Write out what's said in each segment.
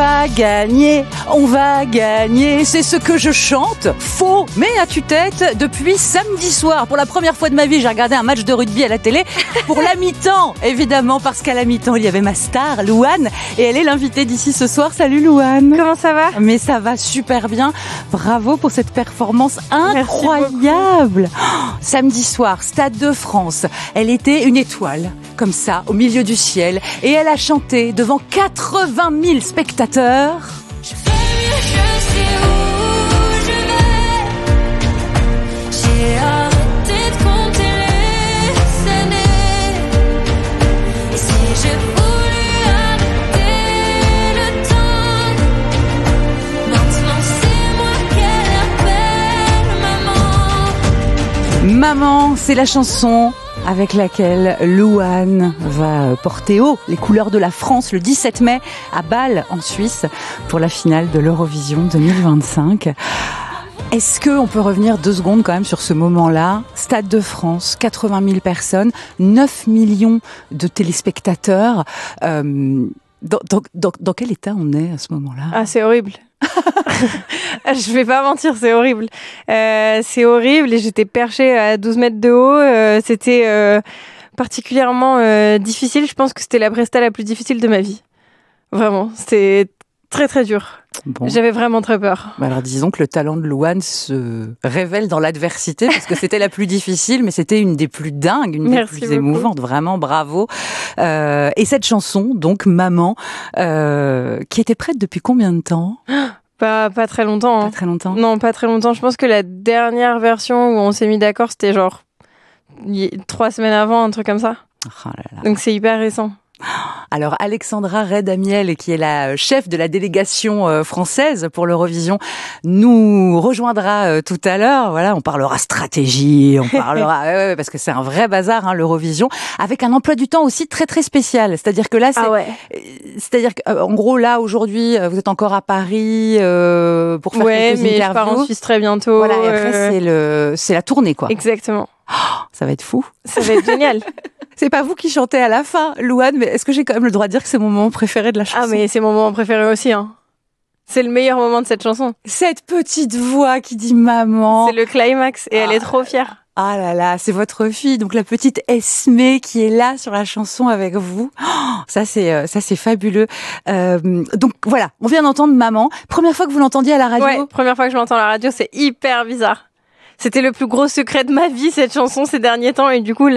va gagner, on va gagner. C'est ce que je chante. Faux, mais à tue-tête depuis samedi soir. Pour la première fois de ma vie, j'ai regardé un match de rugby à la télé. Pour la mi-temps, évidemment, parce qu'à la mi-temps, il y avait ma star, Louane. Et elle est l'invitée d'ici ce soir. Salut Louane. Comment ça va ? Mais ça va super bien. Bravo pour cette performance incroyable. Samedi soir, Stade de France. Elle était une étoile, comme ça, au milieu du ciel. Et elle a chanté devant 80 000 spectateurs. Je fais mieux, je sais où je vais. J'ai arrêté de compter les années. Et si je voulais arrêter le temps, maintenant c'est moi qu'elle appelle maman. Maman, c'est la chanson avec laquelle Louane va porter haut les couleurs de la France le 17 mai à Bâle en Suisse pour la finale de l'Eurovision 2025. Est-ce qu'on peut revenir 2 secondes quand même sur ce moment-là ? Stade de France, 80 000 personnes, 9 millions de téléspectateurs. Dans quel état on est à ce moment-là ? Ah, c'est horrible. Je vais pas mentir, c'est horrible. C'est horrible et j'étais perchée à 12 mètres de haut. C'était particulièrement difficile. Je pense que c'était la presta la plus difficile de ma vie. Vraiment, c'était très très dur. Bon. J'avais vraiment très peur. Alors disons que le talent de Louane se révèle dans l'adversité parce que c'était la plus difficile, mais c'était une des plus dingues, une des plus émouvantes. Vraiment, bravo. Et cette chanson, donc Maman, qui était prête depuis combien de temps ? Pas très longtemps. Pas très longtemps. Non, pas très longtemps. Je pense que la dernière version où on s'est mis d'accord, c'était genre 3 semaines avant, un truc comme ça. Oh là là. Donc c'est hyper récent. Alors Alexandra Red-Amiel, qui est la chef de la délégation française pour l'Eurovision, nous rejoindra tout à l'heure. Voilà, on parlera stratégie, on parlera parce que c'est un vrai bazar, hein, l'Eurovision, avec un emploi du temps aussi très très spécial. C'est-à-dire que là, c'est-à-dire qu'en gros là aujourd'hui, vous êtes encore à Paris pour faire quelques interviews. Je pars en Suisse très bientôt. Voilà, et après c'est la tournée quoi. Exactement. Oh, ça va être fou. Ça va être génial. C'est pas vous qui chantez à la fin, Louane, mais est-ce que j'ai quand même le droit de dire que c'est mon moment préféré de la chanson ? Ah, mais c'est mon moment préféré aussi, hein. C'est le meilleur moment de cette chanson. Cette petite voix qui dit maman. C'est le climax et elle est trop fière. Ah là là, c'est votre fille, donc la petite Esmé qui est là sur la chanson avec vous. Oh, ça c'est fabuleux. Donc voilà, on vient d'entendre Maman. Première fois que vous l'entendiez à la radio ? Ouais, première fois que je l'entends à la radio, c'est hyper bizarre. C'était le plus gros secret de ma vie, cette chanson, ces derniers temps. Et du coup,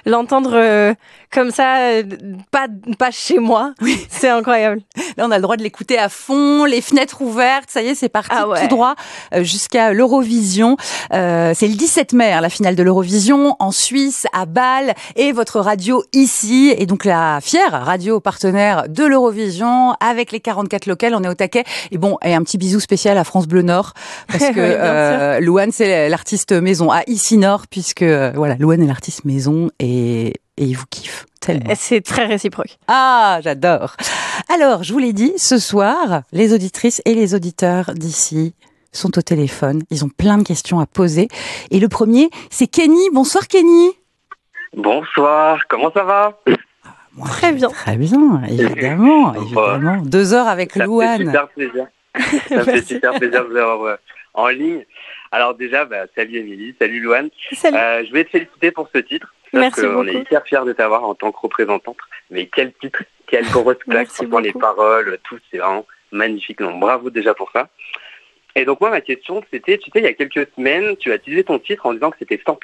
l'entendre comme ça, pas chez moi, oui. C'est incroyable. Là, on a le droit de l'écouter à fond, les fenêtres ouvertes. Ça y est, c'est parti tout droit jusqu'à l'Eurovision. C'est le 17 mai, hein, la finale de l'Eurovision, en Suisse, à Bâle. Et votre radio ici. Et donc, la fière radio partenaire de l'Eurovision, avec les 44 locales. On est au taquet. Et bon, et un petit bisou spécial à France Bleu Nord. Parce que Louane, c'est l'artiste maison à Ici Nord, puisque voilà, Louane est l'artiste maison et il vous kiffe tellement. C'est très réciproque. Ah, j'adore. Alors, je vous l'ai dit, ce soir, les auditrices et les auditeurs d'ici sont au téléphone. Ils ont plein de questions à poser. Et le premier, c'est Kenny. Bonsoir Kenny. Bonsoir, comment ça va ? Moi, très bien. Très bien, évidemment. 2 heures avec Louane. Ça me fait super plaisir. Ça me fait super plaisir de vous avoir en ligne. Alors déjà, salut Émilie, salut Louane. Salut. Je vais te féliciter pour ce titre. Merci beaucoup. On est hyper fiers de t'avoir en tant que représentante. Mais quel titre, quelle grosse claque, franchement, les paroles, tout, c'est vraiment magnifique. Donc bravo déjà pour ça. Et donc moi, ma question, c'était, tu sais, il y a quelques semaines, tu as teasé ton titre en disant que c'était 100%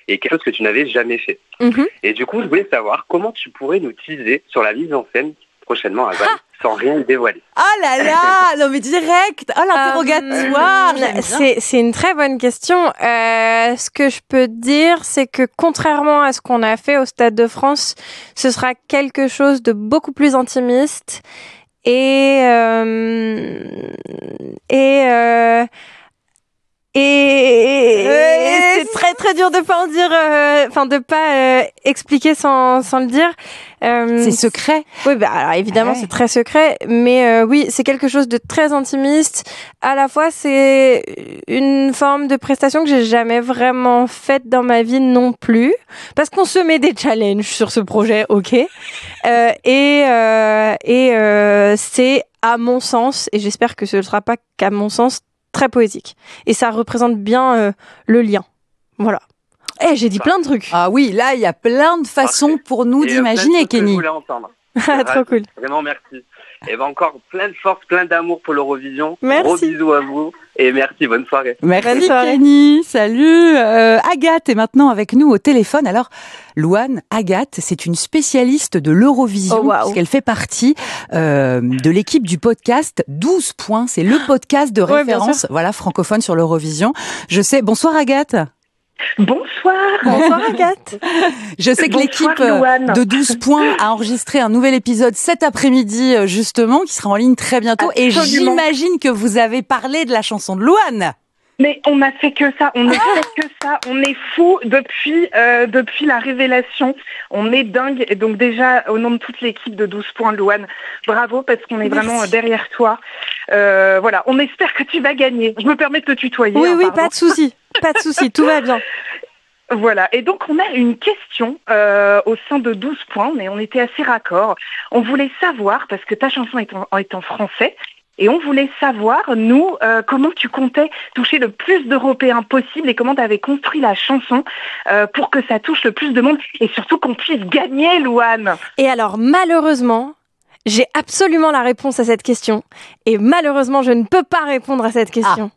et quelque chose que tu n'avais jamais fait. Mm-hmm. Et du coup, je voulais savoir comment tu pourrais nous teaser sur la mise en scène prochainement à Bâle, sans rien dévoiler. Oh là là, non mais direct. Oh l'interrogatoire. C'est une très bonne question. Ce que je peux dire, c'est que contrairement à ce qu'on a fait au Stade de France, ce sera quelque chose de beaucoup plus intimiste et Et c'est très très dur de pas en dire, de pas expliquer sans le dire. C'est secret. Oui, alors évidemment c'est très secret, mais oui, c'est quelque chose de très intimiste. À la fois, c'est une forme de prestation que j'ai jamais vraiment faite dans ma vie non plus, parce qu'on se met des challenges sur ce projet, ok. C'est à mon sens, et j'espère que ce ne sera pas qu'à mon sens, très poétique. Et ça représente bien le lien. Voilà. J'ai dit plein de trucs. Ah oui, là, il y a plein de façons pour nous d'imaginer, Kenny. Je voulais entendre. Trop cool. Vraiment, merci. Et encore plein de force, plein d'amour pour l'Eurovision. Merci. Gros bisous à vous. Et merci, bonne soirée. Merci, bonne soirée. Kenny. Salut. Agathe est maintenant avec nous au téléphone. Alors, Louane, Agathe, c'est une spécialiste de l'Eurovision, puisqu'elle fait partie de l'équipe du podcast 12 points. C'est le podcast de référence, francophone sur l'Eurovision. Je sais. Bonsoir, Agathe. Bonsoir. Bonsoir Agathe. Je sais que l'équipe de 12 points a enregistré un nouvel épisode cet après-midi justement, qui sera en ligne très bientôt. Absolument. Et j'imagine que vous avez parlé de la chanson de Louane. Mais on n'a fait que ça, on ne fait que ça, on est fous depuis la révélation, on est dingue. Et donc déjà, au nom de toute l'équipe de 12 points, Louane, bravo, parce qu'on est vraiment derrière toi. Voilà, on espère que tu vas gagner. Je me permets de te tutoyer. Oui, pas de souci, tout va bien. Voilà, et donc on a une question au sein de 12 points, mais on était assez raccord. On voulait savoir, parce que ta chanson est en français, et on voulait savoir, nous, comment tu comptais toucher le plus d'Européens possible et comment tu avais construit la chanson pour que ça touche le plus de monde et surtout qu'on puisse gagner, Louane. Et alors, malheureusement, j'ai absolument la réponse à cette question. Et malheureusement, je ne peux pas répondre à cette question.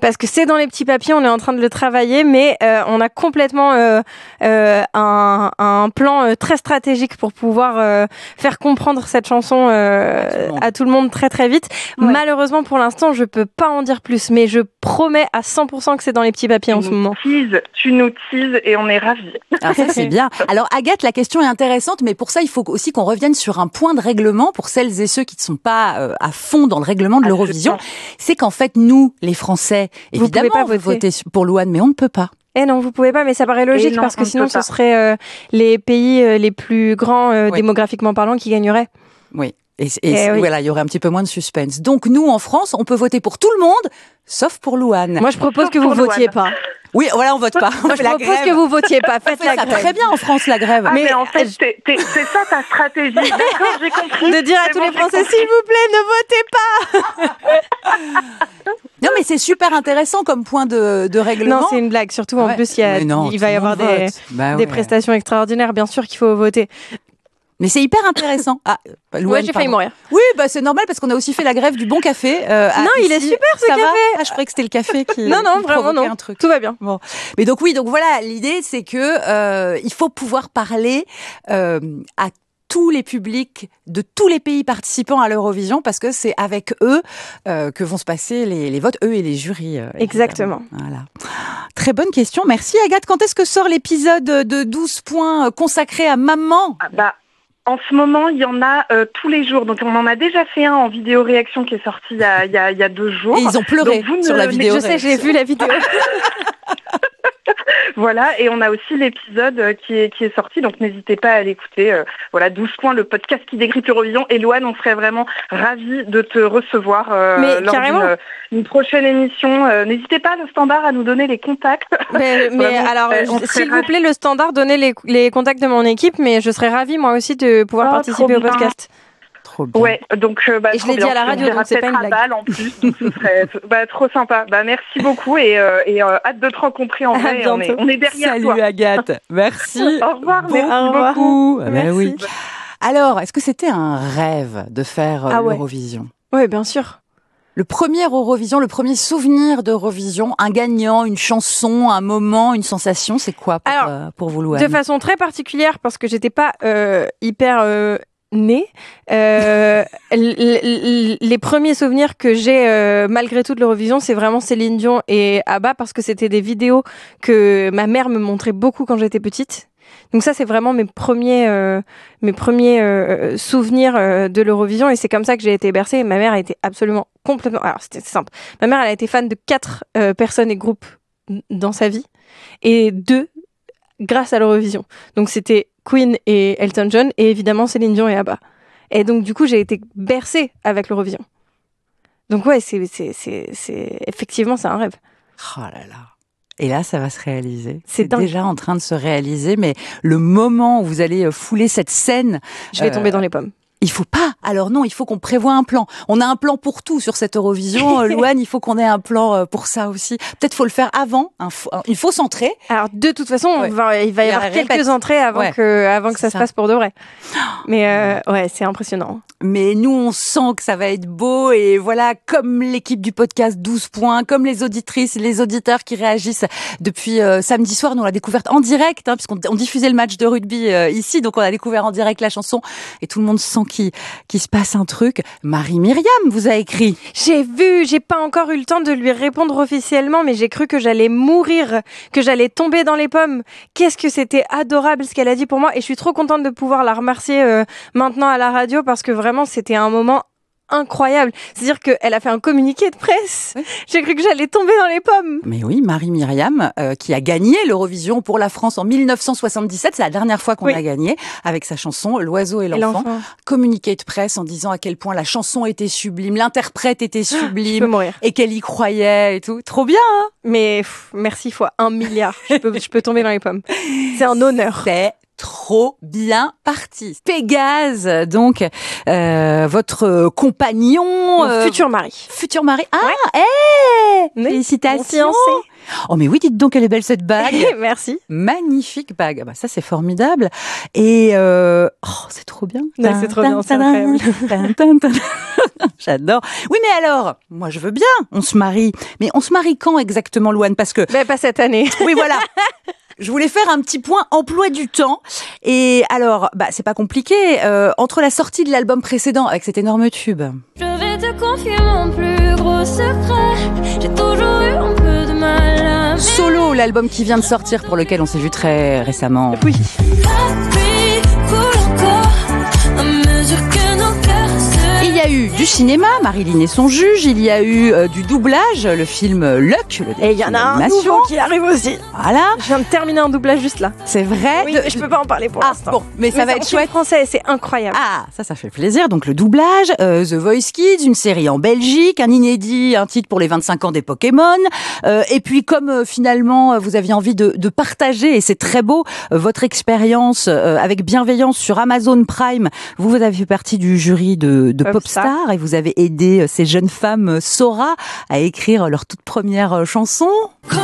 Parce que c'est dans les petits papiers, on est en train de le travailler, mais on a complètement un plan très stratégique pour pouvoir faire comprendre cette chanson à tout le monde très très vite. Ouais. Malheureusement, pour l'instant, je peux pas en dire plus, mais je promets à 100% que c'est dans les petits papiers en ce moment. Tu nous teases et on est ravis. Ah, ça, c'est bien. Alors, Agathe, la question est intéressante, mais pour ça, il faut aussi qu'on revienne sur un point de règlement pour celles et ceux qui ne sont pas à fond dans le règlement de l'Eurovision. C'est qu'en fait, nous, les Français, évidemment, vous votez pour Louane, mais on ne peut pas. Non, vous pouvez pas, mais ça paraît logique parce que sinon, ce serait les pays les plus grands démographiquement parlant qui gagneraient. Oui. Et voilà, il y aurait un petit peu moins de suspense. Donc, nous, en France, on peut voter pour tout le monde, sauf pour Louane. Moi, je propose que vous votiez pas. Oui, voilà, on vote pas. Moi, je propose que vous votiez pas. Faites la grève. Très bien en France, la grève. Mais en fait, c'est ça ta stratégie. D'accord, j'ai compris. De dire à tous les Français, s'il vous plaît, ne votez pas. Non, mais c'est super intéressant comme point de règlement. Non, c'est une blague. Surtout, en plus, il va y avoir des prestations extraordinaires. Bien sûr qu'il faut voter. Mais c'est hyper intéressant. Louane, j'ai failli mourir. Oui, c'est normal parce qu'on a aussi fait la grève du bon café. Non, il est super ce café. Je croyais que c'était le café qui non, vraiment non. Un truc. Tout va bien. Bon. Mais donc voilà, l'idée c'est que il faut pouvoir parler à tous les publics de tous les pays participants à l'Eurovision parce que c'est avec eux que vont se passer les votes, eux et les jurys. Exactement. Voilà. Très bonne question. Merci Agathe. Quand est-ce que sort l'épisode de 12 points consacré à maman ? En ce moment, il y en a tous les jours. Donc, on en a déjà fait un en vidéo réaction qui est sorti il y a 2 jours. Et ils ont pleuré sur la vidéo réaction. Je sais, j'ai vu la vidéo. Voilà, et on a aussi l'épisode qui est sorti, donc n'hésitez pas à l'écouter. Voilà, 12 points, le podcast qui décrypte l'Eurovision. Et Louane, on serait vraiment ravis de te recevoir lors d'une prochaine émission. N'hésitez pas, le Standard, à nous donner les contacts. Mais alors, s'il vous plaît, le Standard, donnez les contacts de mon équipe, mais je serais ravie, moi aussi, de pouvoir participer au podcast. Ouais, donc et je l'ai dit à la radio, donc c'est pas une blague. En plus, donc ce serait trop sympa. Merci beaucoup et hâte de te rencontrer en vrai. On est derrière toi. Salut Agathe, merci. Au revoir, merci beaucoup. Merci. Oui. Alors, est-ce que c'était un rêve de faire l'Eurovision ? Oui, bien sûr. Le premier Eurovision, le premier souvenir d'Eurovision, un gagnant, une chanson, un moment, une sensation, c'est quoi pour vous, Louane ? De façon très particulière, parce que j'étais pas hyper née. Les premiers souvenirs que j'ai malgré tout de l'Eurovision, c'est vraiment Céline Dion et ABBA, parce que c'était des vidéos que ma mère me montrait beaucoup quand j'étais petite. Donc ça, c'est vraiment mes premiers souvenirs de l'Eurovision, et c'est comme ça que j'ai été bercée. Ma mère a été absolument complètement... Alors, c'était simple. Ma mère, elle a été fan de 4 personnes et groupes dans sa vie, et 2 grâce à l'Eurovision. Donc c'était Queen et Elton John, et évidemment Céline Dion et ABBA. Et donc du coup, j'ai été bercée avec l'Eurovision. Donc ouais, c'est effectivement, c'est un rêve. Oh là là. Et là, ça va se réaliser. C'est dingue. Déjà en train de se réaliser, mais le moment où vous allez fouler cette scène... Je vais tomber dans les pommes. Il faut pas. Alors non, il faut qu'on prévoie un plan. On a un plan pour tout sur cette Eurovision. Louane, il faut qu'on ait un plan pour ça aussi. Peut-être faut le faire avant. Il faut s'entrer. Alors de toute façon, il va y avoir quelques entrées avant que ça se passe pour de vrai. Mais ouais, c'est impressionnant. Mais nous, on sent que ça va être beau, et voilà, comme l'équipe du podcast 12 points, comme les auditrices et les auditeurs qui réagissent depuis samedi soir. Nous, on l'a découverte en direct, puisqu'on diffusait le match de rugby ici, donc on a découvert en direct la chanson, et tout le monde sent qu'il se passe un truc. Marie-Myriam vous a écrit. J'ai pas encore eu le temps de lui répondre officiellement, mais j'ai cru que j'allais mourir, que j'allais tomber dans les pommes. Qu'est-ce que c'était adorable ce qu'elle a dit pour moi, et je suis trop contente de pouvoir la remercier maintenant à la radio, parce que vraiment c'était un moment incroyable. C'est-à-dire qu'elle a fait un communiqué de presse. Oui. J'ai cru que j'allais tomber dans les pommes. Mais oui, Marie-Myriam, qui a gagné l'Eurovision pour la France en 1977. C'est la dernière fois qu'on a gagné, avec sa chanson L'oiseau et l'enfant. Communiqué de presse en disant à quel point la chanson était sublime, l'interprète était sublime, et qu'elle y croyait et tout. Trop bien, hein? Mais merci fois 1 milliard. Je peux tomber dans les pommes. C'est un honneur. C'est trop bien parti. Pégase, donc, votre compagnon... Mon futur mari. Futur mari. Ah, oui. Félicitations. Oh, mais oui, dites donc, elle est belle cette bague. Merci. Magnifique bague. Bah, ça, c'est formidable. Et, c'est trop bien. C'est trop bien, c'est incroyable. J'adore. Oui, mais alors, moi, je veux bien. On se marie. Mais on se marie quand exactement, Louane? Parce que... Ben, pas cette année. Oui, voilà. Je voulais faire un petit point emploi du temps. Et alors, c'est pas compliqué. Entre la sortie de l'album précédent avec cet énorme tube. Je vais te confier mon plus gros secret. J'ai toujours eu un peu de mal à... Solo, l'album qui vient de sortir, pour lequel on s'est vu très récemment. Oui. La pluie coule encore à mesure que nos cœurs se... Il y a eu du cinéma, Marilyn et son juge. Il y a eu du doublage, le film Luck. Et il y en a un nouveau qui arrive aussi. Voilà. Je viens de terminer un doublage juste là. C'est vrai. Oui, je peux pas en parler pour l'instant. Bon, mais ça va être chouette. Français, c'est incroyable. Ah, ça fait plaisir. Donc le doublage, The Voice Kids, une série en Belgique, un inédit, un titre pour les 25 ans des Pokémon. Et puis comme finalement vous aviez envie de partager, et c'est très beau, votre expérience avec bienveillance sur Amazon Prime, vous avez fait partie du jury de Popstar, et vous avez aidé ces jeunes femmes Sora à écrire leur toute première chanson. Comment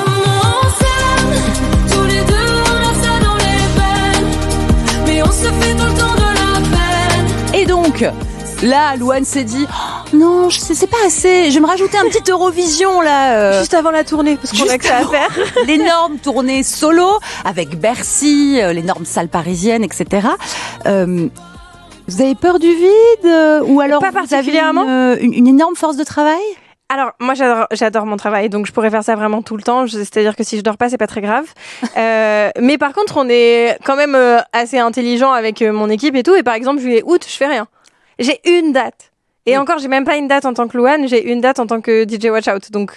on s'aime, tous les deux on a ça dans les veines, mais on se fait tout le temps de la peine. Et donc, là, Louane s'est dit non, c'est pas assez. Je vais me rajouter un petit Eurovision là. Juste avant la tournée, parce qu'on a que ça à faire. L'énorme tournée solo avec Bercy, l'énorme salle parisienne, etc. Vous avez peur du vide ou alors pas vous avez particulièrement. une énorme force de travail? Alors, moi, j'adore mon travail, donc je pourrais faire ça vraiment tout le temps. C'est-à-dire que si je dors pas, c'est pas très grave. Mais par contre, on est quand même assez intelligent avec mon équipe et tout. Et par exemple, juillet, août, je fais rien. J'ai une date. Et encore, j'ai même pas une date en tant que Louane, j'ai une date en tant que DJ Watch Out. Donc,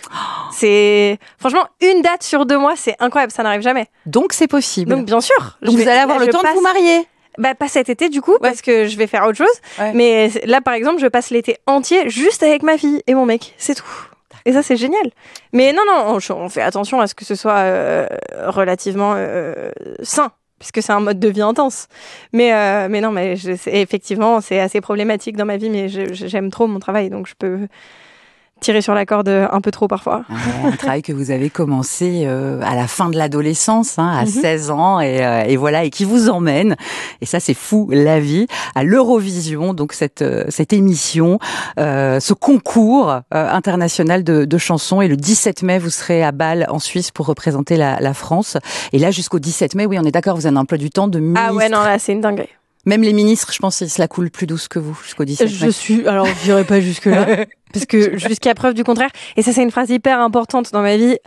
c'est... Franchement, une date sur 2 mois, c'est incroyable, ça n'arrive jamais. Donc, c'est possible. Donc, bien sûr. Donc, vous allez avoir le temps de vous marier. Pas cet été du coup, parce que je vais faire autre chose. Ouais. Mais là, par exemple, je passe l'été entier juste avec ma fille et mon mec. C'est tout. Et ça, c'est génial. Mais non, on fait attention à ce que ce soit relativement sain, puisque c'est un mode de vie intense. Mais non, effectivement, c'est assez problématique dans ma vie, mais j'aime trop mon travail, donc je peux tirer sur la corde un peu trop parfois. Un travail que vous avez commencé à la fin de l'adolescence, à 16 ans, et voilà, et qui vous emmène, et ça c'est fou la vie, à l'Eurovision, donc cette émission, ce concours international de chansons, et le 17 mai vous serez à Bâle en Suisse pour représenter la France, et là jusqu'au 17 mai, oui on est d'accord, vous avez un emploi du temps de ministre. Ah ouais, non là c'est une dinguerie. Même les ministres, je pense, ils se la coulent plus douce que vous jusqu'au 17 mai. Alors je dirais pas jusque-là, parce que jusqu'à preuve du contraire, et ça c'est une phrase hyper importante dans ma vie,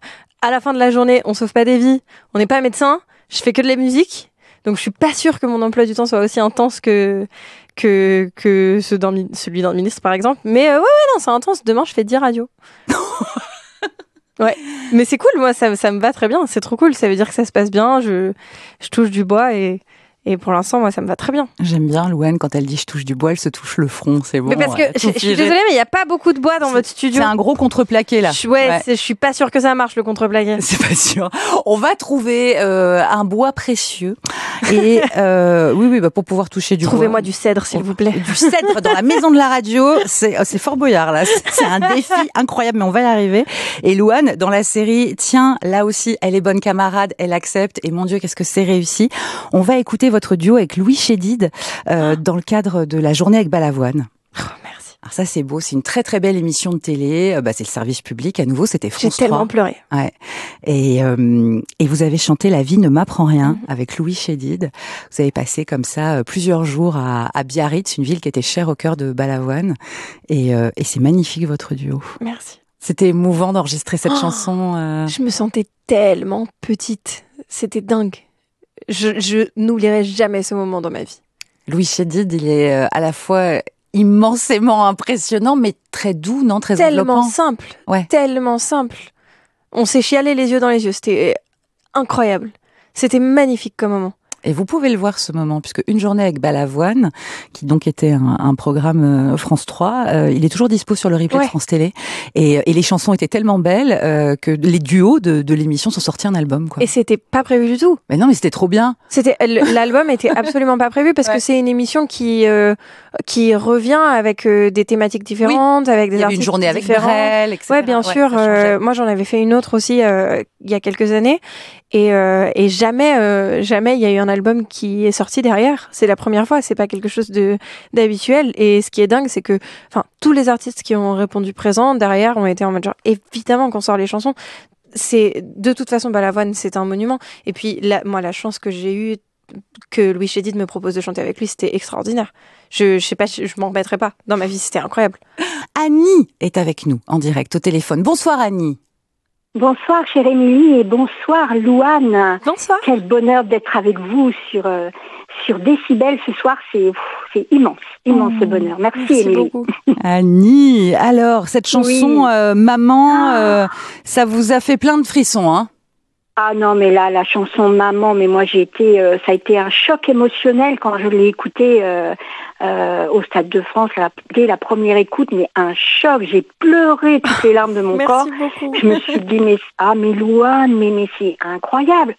à la fin de la journée, on sauve pas des vies, on n'est pas médecin, je fais que de la musique, Donc je suis pas sûre que mon emploi du temps soit aussi intense que celui d'un ministre, par exemple. Mais non, c'est intense. Demain, je fais 10 radios. Ouais, mais c'est cool, moi, ça me va très bien. C'est trop cool. Ça veut dire que ça se passe bien. Je touche du bois et pour l'instant, moi, ça me va très bien. J'aime bien Louane, quand elle dit je touche du bois, elle se touche le front, c'est bon. Mais parce que je suis désolée, mais il n'y a pas beaucoup de bois dans votre studio. C'est un gros contreplaqué là. Je suis pas sûre que ça marche, le contreplaqué. C'est pas sûr. On va trouver un bois précieux. Et oui, pour pouvoir toucher du bois. Trouvez-moi du cèdre, s'il vous plaît. Du cèdre dans la maison de la radio, c'est Fort Boyard là. C'est un défi incroyable, mais on va y arriver. Et Louane, dans la série, tiens, là aussi, elle est bonne camarade, elle accepte. Et mon Dieu, qu'est-ce que c'est réussi. On va écouter votre duo avec Louis Chédid dans le cadre de la journée avec Balavoine. Oh, merci. Alors ça, c'est beau. C'est une très très belle émission de télé. C'est le service public. À nouveau, c'était France 3. J'ai tellement pleuré. Ouais. Et vous avez chanté La vie ne m'apprend rien avec Louis Chédid. Vous avez passé comme ça plusieurs jours à Biarritz, une ville qui était chère au cœur de Balavoine. Et c'est magnifique votre duo. Merci. C'était émouvant d'enregistrer cette chanson. Je me sentais tellement petite. C'était dingue. Je n'oublierai jamais ce moment dans ma vie. Louis Chédid, il est à la fois immensément impressionnant, mais très doux, non, très enveloppant. Tellement simple. On s'est chialé les yeux dans les yeux. C'était incroyable. C'était magnifique comme moment. Et vous pouvez le voir ce moment, puisque Une journée avec Balavoine, qui donc était un programme France 3, il est toujours dispo sur le replay de France Télé. Et les chansons étaient tellement belles que les duos de l'émission sont sortis en album, quoi. Et c'était pas prévu du tout. Mais non, mais c'était trop bien. L'album était absolument pas prévu parce que c'est une émission qui revient avec des thématiques différentes, avec des artistes différents. Une journée avec Brel, etc. Ouais, bien sûr. Moi, j'en avais fait une autre aussi il y a quelques années. Et jamais il y a eu un album qui est sorti derrière. C'est la première fois, c'est pas quelque chose d'habituel. Et ce qui est dingue, c'est que tous les artistes qui ont répondu présent derrière ont été en mode genre, évidemment qu'on sort les chansons. C'est de toute façon Balavoine, c'est un monument. Et puis moi, la chance que j'ai eue que Louis Chédid me propose de chanter avec lui, c'était extraordinaire. Je sais pas, je m'en remettrai pas. Dans ma vie, c'était incroyable. Annie est avec nous en direct au téléphone. Bonsoir Annie. Bonsoir chère Émilie et bonsoir Louane. Bonsoir. Quel bonheur d'être avec vous sur Décibel ce soir, c'est immense ce bonheur. Merci Émilie. Beaucoup. Annie, alors cette chanson Maman, ça vous a fait plein de frissons, hein? Ah non, mais là, la chanson Maman, mais moi ça a été un choc émotionnel quand je l'ai écoutée au Stade de France, dès la première écoute, mais un choc, j'ai pleuré toutes les larmes de mon corps. Beaucoup. Je me suis dit, mais Louane, mais c'est incroyable,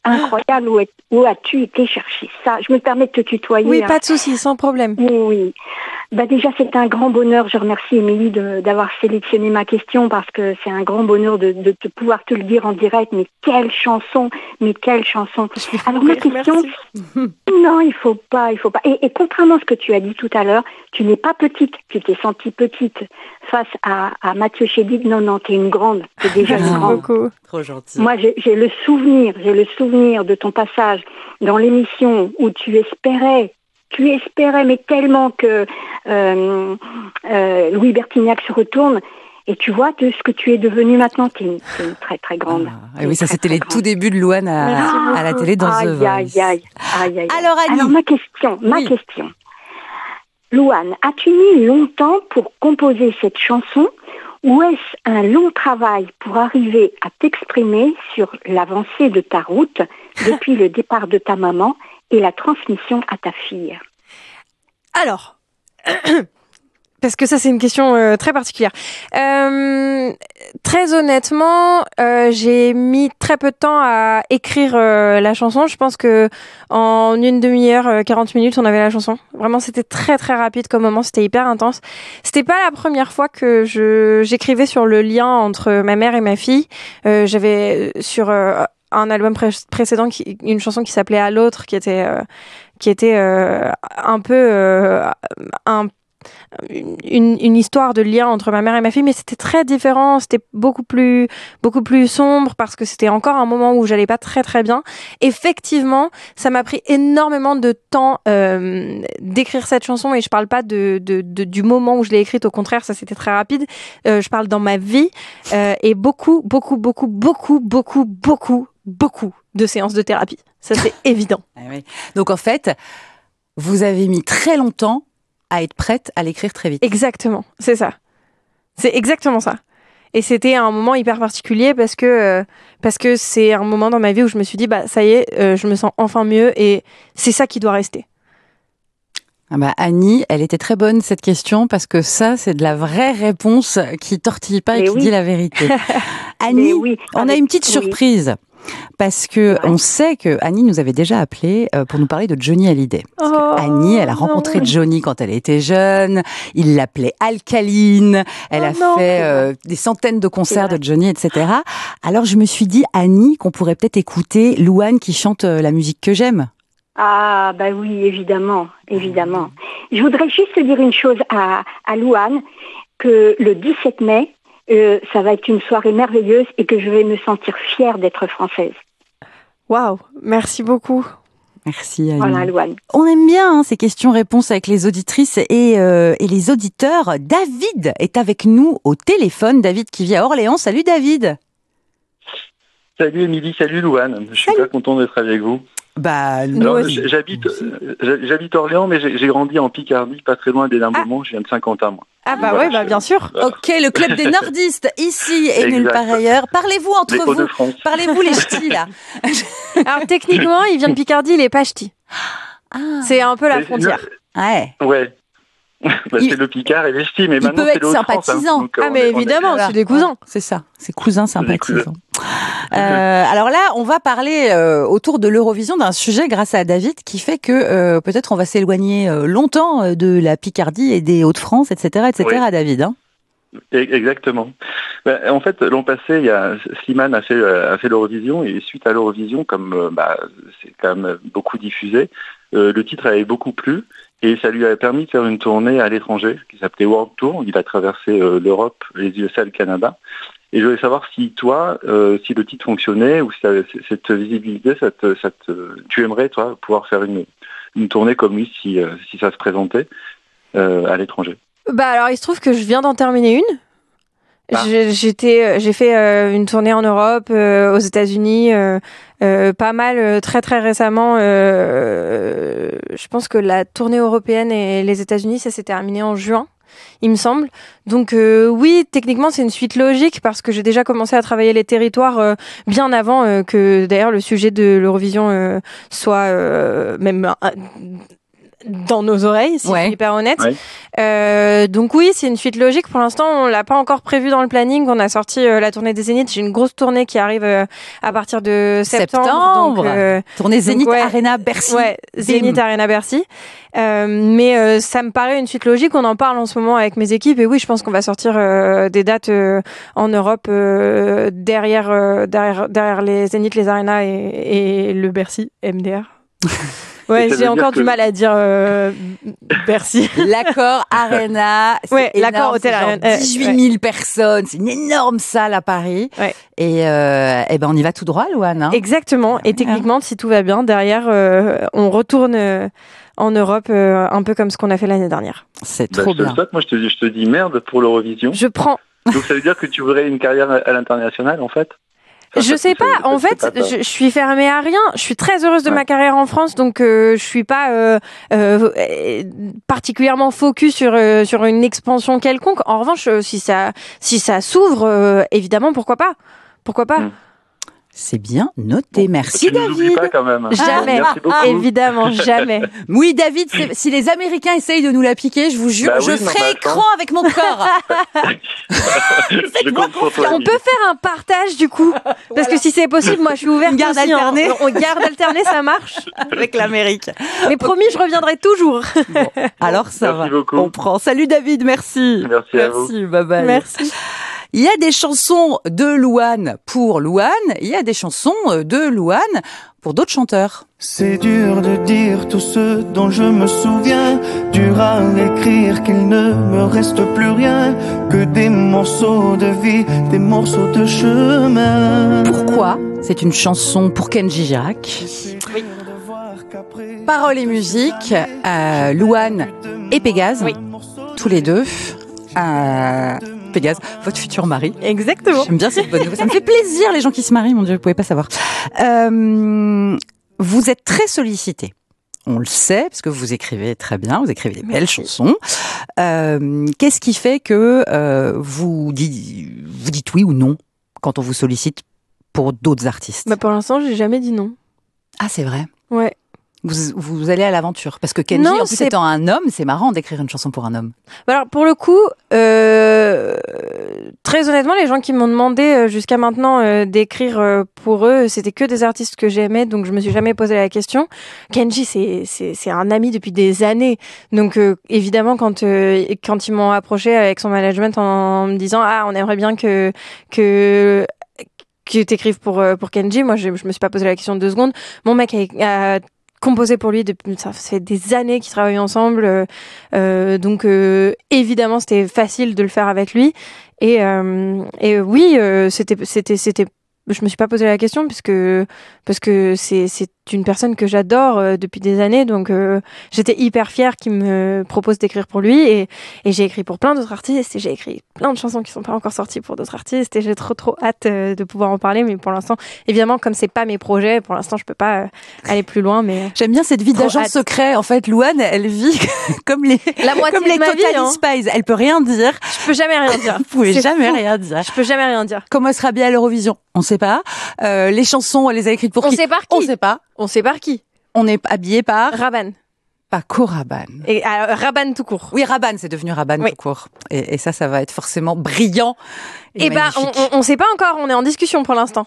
où as-tu été chercher ça? Je me permets de te tutoyer. Oui, pas de souci, sans problème. Oui. Déjà, c'est un grand bonheur. Je remercie Émilie d'avoir sélectionné ma question parce que c'est un grand bonheur de pouvoir te le dire en direct. Mais quelle chanson! Alors, ma question, non, il faut pas. Et contrairement à ce que tu as dit tout à l'heure, tu n'es pas petite. Tu t'es sentie petite face à Mathieu Chédid. Non, t'es une grande. T'es déjà une grande. Beaucoup. Trop gentil. Moi, j'ai le souvenir de ton passage dans l'émission où tu espérais, mais tellement que Louis Bertignac se retourne. Et tu vois de ce que tu es devenue maintenant, tu es une très très grande. Oui, ça c'était les tout débuts de Louane à la télé dans The Voice. Aïe. Alors Annie, ma question. Louane, as-tu mis longtemps pour composer cette chanson ou est-ce un long travail pour arriver à t'exprimer sur l'avancée de ta route depuis le départ de ta maman et la transmission à ta fille? Alors, parce que ça c'est une question très particulière. Très honnêtement, j'ai mis très peu de temps à écrire la chanson. Je pense que en une demi-heure, 40 minutes, on avait la chanson. Vraiment, c'était très très rapide comme moment. C'était hyper intense. C'était pas la première fois que j'écrivais sur le lien entre ma mère et ma fille. J'avais sur un album précédent une chanson qui s'appelait À l'autre, qui était un peu une histoire de lien entre ma mère et ma fille, mais c'était très différent, c'était beaucoup plus sombre parce que c'était encore un moment où j'allais pas très très bien. Effectivement, ça m'a pris énormément de temps d'écrire cette chanson et je parle pas du moment où je l'ai écrite, au contraire, ça c'était très rapide. Je parle dans ma vie et beaucoup de séances de thérapie. Ça, c'est évident. Ah oui. Donc, en fait, vous avez mis très longtemps à être prête à l'écrire très vite. Exactement, c'est ça. C'est exactement ça. Et c'était un moment hyper particulier parce que c'est un moment dans ma vie où je me suis dit, ça y est, je me sens enfin mieux et c'est ça qui doit rester. Ah bah Annie, elle était très bonne cette question parce que ça, c'est de la vraie réponse qui tortille pas et qui dit la vérité. Annie, on a une petite surprise. Parce que on sait que Annie nous avait déjà appelé pour nous parler de Johnny Hallyday. Parce que Annie, elle a rencontré Johnny quand elle était jeune. Il l'appelait Alcaline. Elle a fait des centaines de concerts de Johnny, etc. Alors je me suis dit, Annie, qu'on pourrait peut-être écouter Louane qui chante la musique que j'aime. Ah, bah oui, évidemment. Je voudrais juste dire une chose à Louane, que le 17 mai, ça va être une soirée merveilleuse et que je vais me sentir fière d'être française. Waouh, merci beaucoup. Merci Annie. Voilà, Louane. On aime bien ces questions-réponses avec les auditrices et les auditeurs. David est avec nous au téléphone. David qui vit à Orléans. Salut David. Salut Émilie, salut Louane. Je suis très content d'être avec vous. Alors, j'habite Orléans, mais j'ai grandi en Picardie, pas très loin d'Hénin-Beaumont. Je viens de Saint-Quentin, moi. Bien sûr. Ok, le club des nordistes, ici et nulle part ailleurs. Parlez-vous entre vous. Parlez-vous les ch'tis, là. Alors, techniquement, il vient de Picardie, il est pas ch'ti. C'est un peu la frontière. Ouais. C'est le Picard et les ch'tis, mais maintenant c'est l'autre France. Il peut être sympathisant. Mais évidemment, c'est des cousins. C'est ça, c'est cousins sympathisants. Alors là, on va parler autour de l'Eurovision d'un sujet grâce à David qui fait que peut-être on va s'éloigner longtemps de la Picardie et des Hauts-de-France, etc., David. Hein. Exactement. En fait, l'an passé, Slimane a fait l'Eurovision et suite à l'Eurovision, comme c'est quand même beaucoup diffusé, le titre avait beaucoup plu. Et ça lui a permis de faire une tournée à l'étranger qui s'appelait World Tour. Il a traversé l'Europe, les USA et le Canada. Et je voulais savoir si toi, si le titre fonctionnait ou si cette visibilité, tu aimerais, toi, pouvoir faire une tournée comme lui si ça se présentait à l'étranger. Alors, il se trouve que je viens d'en terminer une. J'ai fait une tournée en Europe, aux États-Unis, pas mal très très récemment. Je pense que la tournée européenne et les États-Unis, ça s'est terminé en juin, il me semble. Donc oui, techniquement c'est une suite logique parce que j'ai déjà commencé à travailler les territoires bien avant que d'ailleurs le sujet de l'Eurovision soit même dans nos oreilles, si je suis hyper honnête. Donc oui, c'est une suite logique. Pour l'instant, on l'a pas encore prévu dans le planning. On a sorti la tournée des Zéniths. J'ai une grosse tournée qui arrive à partir de septembre. Donc, tournée Zénith Arena Bercy. Zénith Arena Bercy. Mais ça me paraît une suite logique. On en parle en ce moment avec mes équipes. Et oui, je pense qu'on va sortir des dates en Europe derrière les Zénith, les Arena et le Bercy MDR. J'ai encore du mal à dire Bercy. L'Accor Arena, c'est l'Accor Hotel Arena, 18 000 personnes, c'est une énorme salle à Paris. Et on y va tout droit, Louane. Hein. Exactement. Et techniquement, si tout va bien, derrière, on retourne en Europe, un peu comme ce qu'on a fait l'année dernière. C'est trop bien. Moi, je te dis merde pour l'Eurovision. Je prends. Donc ça veut dire que tu voudrais une carrière à l'international, en fait? Je sais pas, en fait, je suis fermée à rien. Je suis très heureuse de ma carrière en France, donc je suis pas particulièrement focus sur une expansion quelconque. En revanche, si ça s'ouvre, évidemment, pourquoi pas. C'est bien noté. Merci, David. Tu nous oublies pas quand même. Jamais. Évidemment, jamais. Oui, David, si les Américains essayent de nous la piquer, je vous jure, je ferai écran avec mon corps. On peut faire un partage, du coup. Parce que si c'est possible, moi, je suis ouverte. Garde alternée. On garde alternée, ça marche. Avec l'Amérique. Mais promis, je reviendrai toujours. Alors, ça merci va. Beaucoup. On prend. Salut, David. Merci. Merci à vous. Bye bye. Merci. Il y a des chansons de Louane pour Louane, il y a des chansons de Louane pour d'autres chanteurs. C'est dur de dire tout ce dont je me souviens, dur à écrire qu'il ne me reste plus rien que des morceaux de vie, des morceaux de chemin. Pourquoi ? C'est une chanson pour Kenji Girac. Oui. Paroles et musique, Louane et Pégase, tous les deux. Pégase, votre futur mari. Exactement. J'aime bien cette bonne nouvelle. Ça me fait plaisir, les gens qui se marient, mon Dieu, vous pouvez pas savoir. vous êtes très sollicité. On le sait, parce que vous écrivez très bien, vous écrivez des belles chansons. Qu'est-ce qui fait que vous dites oui ou non quand on vous sollicite pour d'autres artistes? Bah pour l'instant, j'ai jamais dit non. Ah, c'est vrai? Ouais. Vous allez à l'aventure. Parce que Kenji, en plus, étant un homme, c'est marrant d'écrire une chanson pour un homme. Alors, pour le coup, très honnêtement, les gens qui m'ont demandé jusqu'à maintenant d'écrire pour eux, c'était que des artistes que j'aimais, donc je me suis jamais posé la question. Kenji, c'est un ami depuis des années. Donc, évidemment, quand ils m'ont approché avec son management en me disant « Ah, on aimerait bien que t'écrives pour Kenji », moi, je me suis pas posé la question 2 secondes. Mon mec a composé pour lui depuis, ça fait des années qu'ils travaillent ensemble, donc évidemment c'était facile de le faire avec lui et oui, c'était je me suis pas posé la question parce que c'est une personne que j'adore depuis des années, donc j'étais hyper fière qu'il me propose d'écrire pour lui et j'ai écrit pour plein d'autres artistes et j'ai écrit plein de chansons qui sont pas encore sorties pour d'autres artistes et j'ai trop hâte de pouvoir en parler, mais pour l'instant évidemment comme c'est pas mes projets, pour l'instant je peux pas aller plus loin, mais j'aime bien cette vie d'agent secret. En fait, Louane, elle vit comme les Totally Spies, elle peut rien dire. Je peux jamais rien dire. Vous pouvez jamais rien dire. Je peux jamais rien dire. Comment elle sera bien à l'Eurovision? On sait pas. Les chansons, elle les a écrites pour qui? On sait par qui? On sait pas. On sait par qui? On est habillé par Rabanne. Pas Rabanne. Et Rabanne tout court. Oui, Rabanne, c'est devenu Rabanne tout court. Et ça va être forcément brillant. Et on sait pas encore. On est en discussion pour l'instant.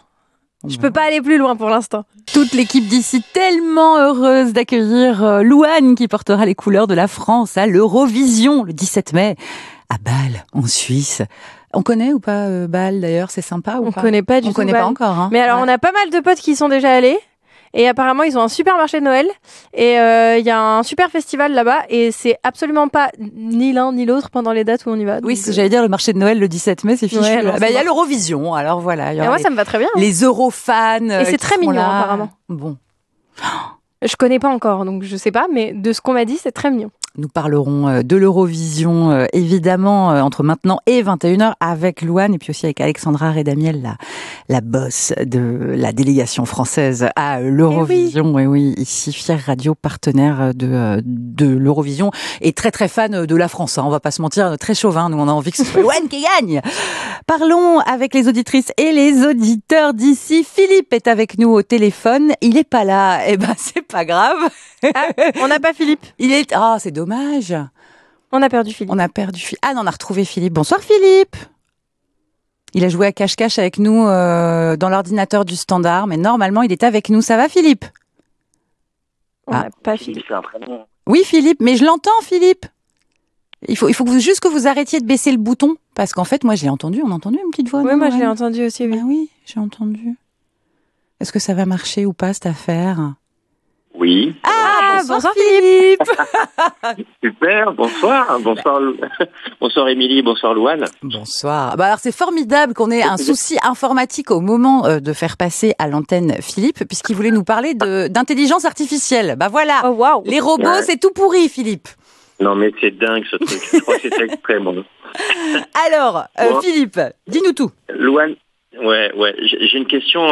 Je peux pas aller plus loin pour l'instant. Toute l'équipe d'ici tellement heureuse d'accueillir Louane qui portera les couleurs de la France à l'Eurovision le 17 mai à Bâle, en Suisse. On connaît ou pas Bâle d'ailleurs? C'est sympa ou pas? On connaît pas du tout. On connaît pas encore. Hein. Mais alors on a pas mal de potes qui y sont déjà allés. Et apparemment, ils ont un super marché de Noël. Et il y a un super festival là-bas. Et c'est absolument pas ni l'un ni l'autre pendant les dates où on y va. Oui, j'allais dire le marché de Noël le 17 mai, c'est fichu. Ouais, il y a l'Eurovision, alors voilà. Et moi, ça me va très bien. Les Eurofans. Et c'est très mignon, apparemment. Bon. Je connais pas encore, donc je sais pas. Mais de ce qu'on m'a dit, c'est très mignon. Nous parlerons de l'Eurovision, évidemment, entre maintenant et 21h avec Louane et puis aussi avec Alexandra Redamiel, la boss de la délégation française à l'Eurovision. Et oui, ici, fière radio partenaire de l'Eurovision et très très fan de la France. Hein. On va pas se mentir, très chauvin. Nous, on a envie que ce soit Louane qui gagne. Parlons avec les auditrices et les auditeurs d'ici. Philippe est avec nous au téléphone. Il est pas là. Eh ben, c'est pas grave. Ah, on n'a pas Philippe. C'est dommage. On a perdu Philippe. Ah non, on a retrouvé Philippe. Bonsoir Philippe. Il a joué à cache-cache avec nous dans l'ordinateur du standard, mais normalement il est avec nous. Ça va Philippe? On n'a pas Philippe. Oui Philippe, mais je l'entends Philippe. Il faut juste que vous arrêtiez de baisser le bouton, parce qu'en fait moi on a entendu une petite voix. Oui, moi je l'ai entendu aussi. Oui. Ah oui, j'ai entendu. Est-ce que ça va marcher ou pas cette affaire? Oui. Bonsoir Philippe. Super, bonsoir. Bonsoir Émilie, bonsoir Louane. Bonsoir. Alors c'est formidable qu'on ait un souci informatique au moment de faire passer à l'antenne Philippe, puisqu'il voulait nous parler d'intelligence artificielle. Voilà. Oh, wow. Les robots, c'est tout pourri Philippe. Non mais c'est dingue ce truc. Je crois que c'est extrême. Alors, Philippe, dis-nous tout. Louane. Ouais. J'ai une question,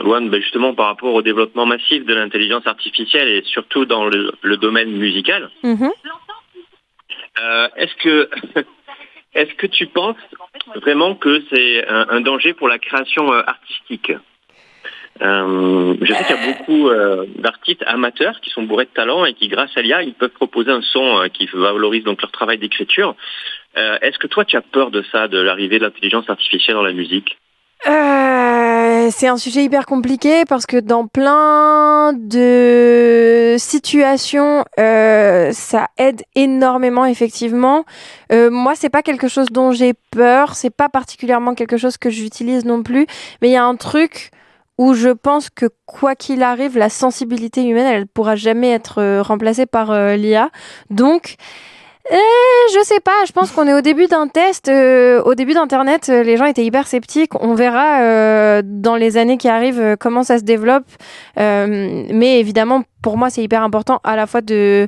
Louane, justement par rapport au développement massif de l'intelligence artificielle et surtout dans le domaine musical. Mm-hmm. Est-ce que tu penses vraiment que c'est un danger pour la création artistique? Je sais qu'il y a beaucoup d'artistes amateurs qui sont bourrés de talent et qui, grâce à l'IA, ils peuvent proposer un son qui valorise donc leur travail d'écriture. Est-ce que toi, tu as peur de ça, de l'arrivée de l'intelligence artificielle dans la musique? C'est un sujet hyper compliqué parce que dans plein de situations, ça aide énormément effectivement. Moi, c'est pas quelque chose dont j'ai peur, c'est pas particulièrement quelque chose que j'utilise non plus, mais il y a un truc où je pense que quoi qu'il arrive, la sensibilité humaine, elle pourra jamais être remplacée par l'IA. Donc je sais pas, je pense qu'on est au début d'un test. Au début d'Internet, les gens étaient hyper sceptiques. On verra dans les années qui arrivent comment ça se développe. Mais évidemment, pour moi, c'est hyper important à la fois de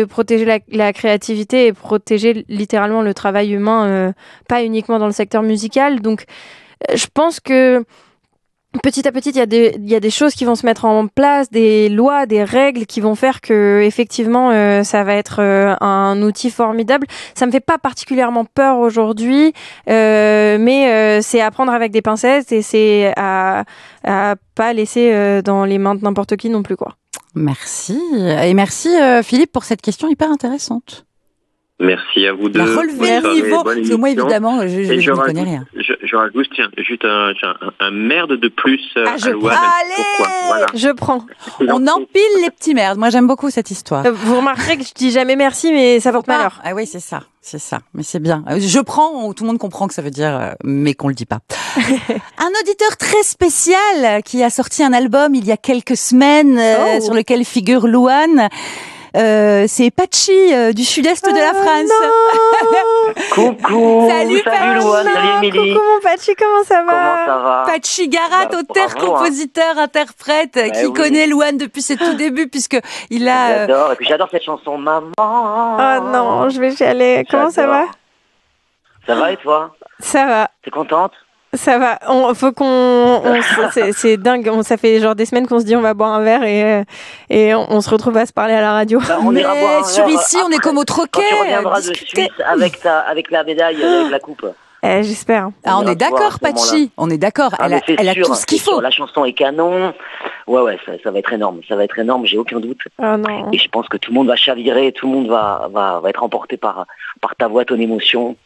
protéger la créativité et protéger littéralement le travail humain, pas uniquement dans le secteur musical. Donc, je pense que petit à petit, il y a des choses qui vont se mettre en place, des lois, des règles qui vont faire que effectivement, ça va être un outil formidable. Ça me fait pas particulièrement peur aujourd'hui, mais c'est à prendre avec des pincettes et c'est à pas laisser dans les mains de n'importe qui non plus, quoi. Merci. Et merci Philippe pour cette question hyper intéressante. Merci à vous deux. La relever le niveau. Parce que moi, évidemment, je ne connais rien. Je rajoute, tiens, juste un merde de plus à Louane. Allez, voilà. Je prends. On empile les petits merdes. Moi, j'aime beaucoup cette histoire. Vous remarquerez que je dis jamais merci, mais ça porte malheur. Ah oui, c'est ça. Mais c'est bien. Je prends, tout le monde comprend que ça veut dire, mais qu'on le dit pas. Un auditeur très spécial qui a sorti un album il y a quelques semaines sur lequel figure Louane. C'est Patchy du sud-est de la France. Coucou. Salut Louane, salut Émilie. Coucou mon Patchy, comment ça va? Comment ça va? Patchy Garat, auteur, compositeur, interprète, qui connaît Louane depuis ses tout débuts, puisque il a. J'adore, et puis j'adore cette chanson Maman. Oh non, je vais chialer. Comment ça va? Ça va et toi? Ça va. T'es contente? Ça va. Faut c'est dingue. Ça fait genre des semaines qu'on se dit on va boire un verre et on se retrouve à se parler à la radio. Bah, on ira boire un sur verre ici, on est comme au troquet. Quand tu reviendras de Suisse avec la médaille, avec la coupe. J'espère. On est d'accord, Patchy. On est d'accord. Elle a tout ce qu'il faut. La chanson est canon. Ouais, ça va être énorme. Ça va être énorme, j'ai aucun doute. Oh non. Et je pense que tout le monde va chavirer, tout le monde va être emporté par ta voix, ton émotion.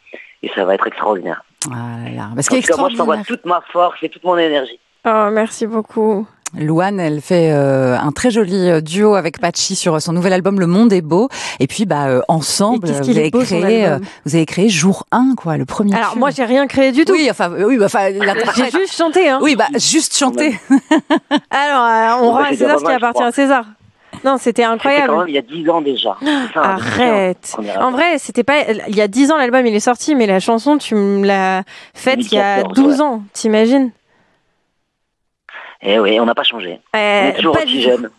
Et ça va être extraordinaire. Ah là là. Parce que moi, je t'envoie toute ma force et toute mon énergie. Oh, merci beaucoup. Louane, elle fait un très joli duo avec Patchy sur son nouvel album Le Monde est beau. Et puis, ensemble, vous avez créé Jour 1, quoi, le premier. Alors, moi, j'ai rien créé du tout. Oui, j'ai juste chanté, hein. Oui, juste chanté. Alors, on rend à César ce qui appartient à César. Non, c'était incroyable. C'était quand même il y a 10 ans déjà. Arrête. En vrai, c'était pas il y a 10 ans l'album il est sorti, mais la chanson tu me l'as faite il y a 12 ans, t'imagines? Eh oui, on n'a pas changé. On est toujours aussi jeune.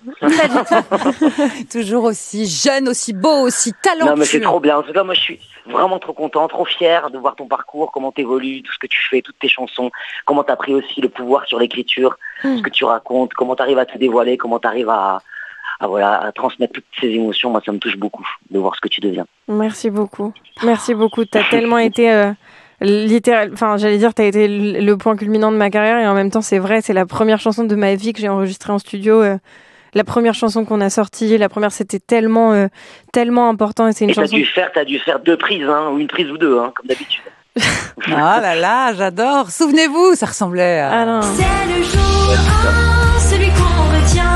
Toujours aussi jeune, aussi beau, aussi talentueux. Non, mais c'est trop bien. En tout cas, moi, je suis vraiment trop content, trop fier de voir ton parcours, comment t'évolues, tout ce que tu fais, toutes tes chansons, comment t'as pris aussi le pouvoir sur l'écriture, ce que tu racontes, comment t'arrives à te dévoiler, comment t'arrives à transmettre toutes ces émotions. Moi, ça me touche beaucoup de voir ce que tu deviens. Merci beaucoup. T'as tellement été littéral, j'allais dire, t'as été le point culminant de ma carrière et en même temps, c'est vrai, c'est la première chanson de ma vie que j'ai enregistrée en studio. La première chanson qu'on a sortie, c'était tellement important et c'est une chanson. T'as dû faire 2 prises, ou une prise ou 2, comme d'habitude. Ah là là, j'adore. Souvenez-vous, ça ressemblait à. Ah non. C'est le jour 1, celui qu'on retient.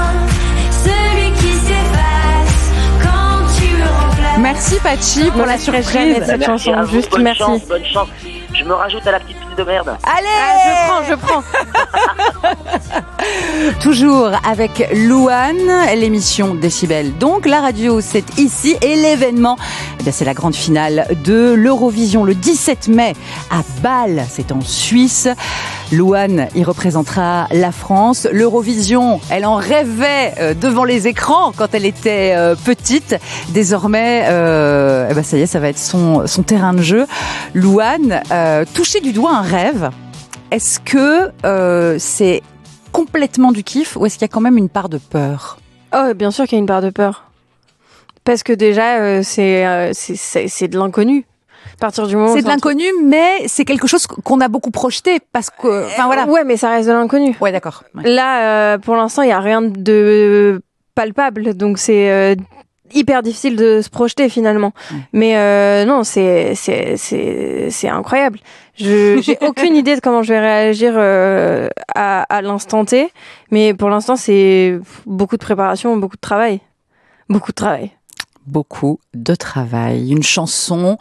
Merci Patchy pour la surprise. Cette chanson, juste bonne merci. Chance, bonne chance. Je me rajoute à la petite pile de merde. Allez, je prends. Toujours avec Louane, l'émission Décibel. Donc la radio, c'est ici et l'événement, c'est la grande finale de l'Eurovision le 17 mai à Bâle, c'est en Suisse. Louane y représentera la France. L'Eurovision, elle en rêvait devant les écrans quand elle était petite. Désormais, ça y est, ça va être son terrain de jeu. Louane, toucher du doigt un rêve, est-ce que c'est complètement du kiff ou est-ce qu'il y a quand même une part de peur? Oh, bien sûr qu'il y a une part de peur. Parce que déjà, c'est de l'inconnu. Partir du moment c'est de l'inconnu, mais c'est quelque chose qu'on a beaucoup projeté parce que, voilà. Ouais, mais ça reste de l'inconnu. Ouais, d'accord. Ouais. Là, pour l'instant, il y a rien de palpable, donc c'est hyper difficile de se projeter finalement. Ouais. Mais non, c'est incroyable. J'ai aucune idée de comment je vais réagir à l'instant T, mais pour l'instant, c'est beaucoup de préparation, beaucoup de travail. Beaucoup de travail. Beaucoup de travail. Une chanson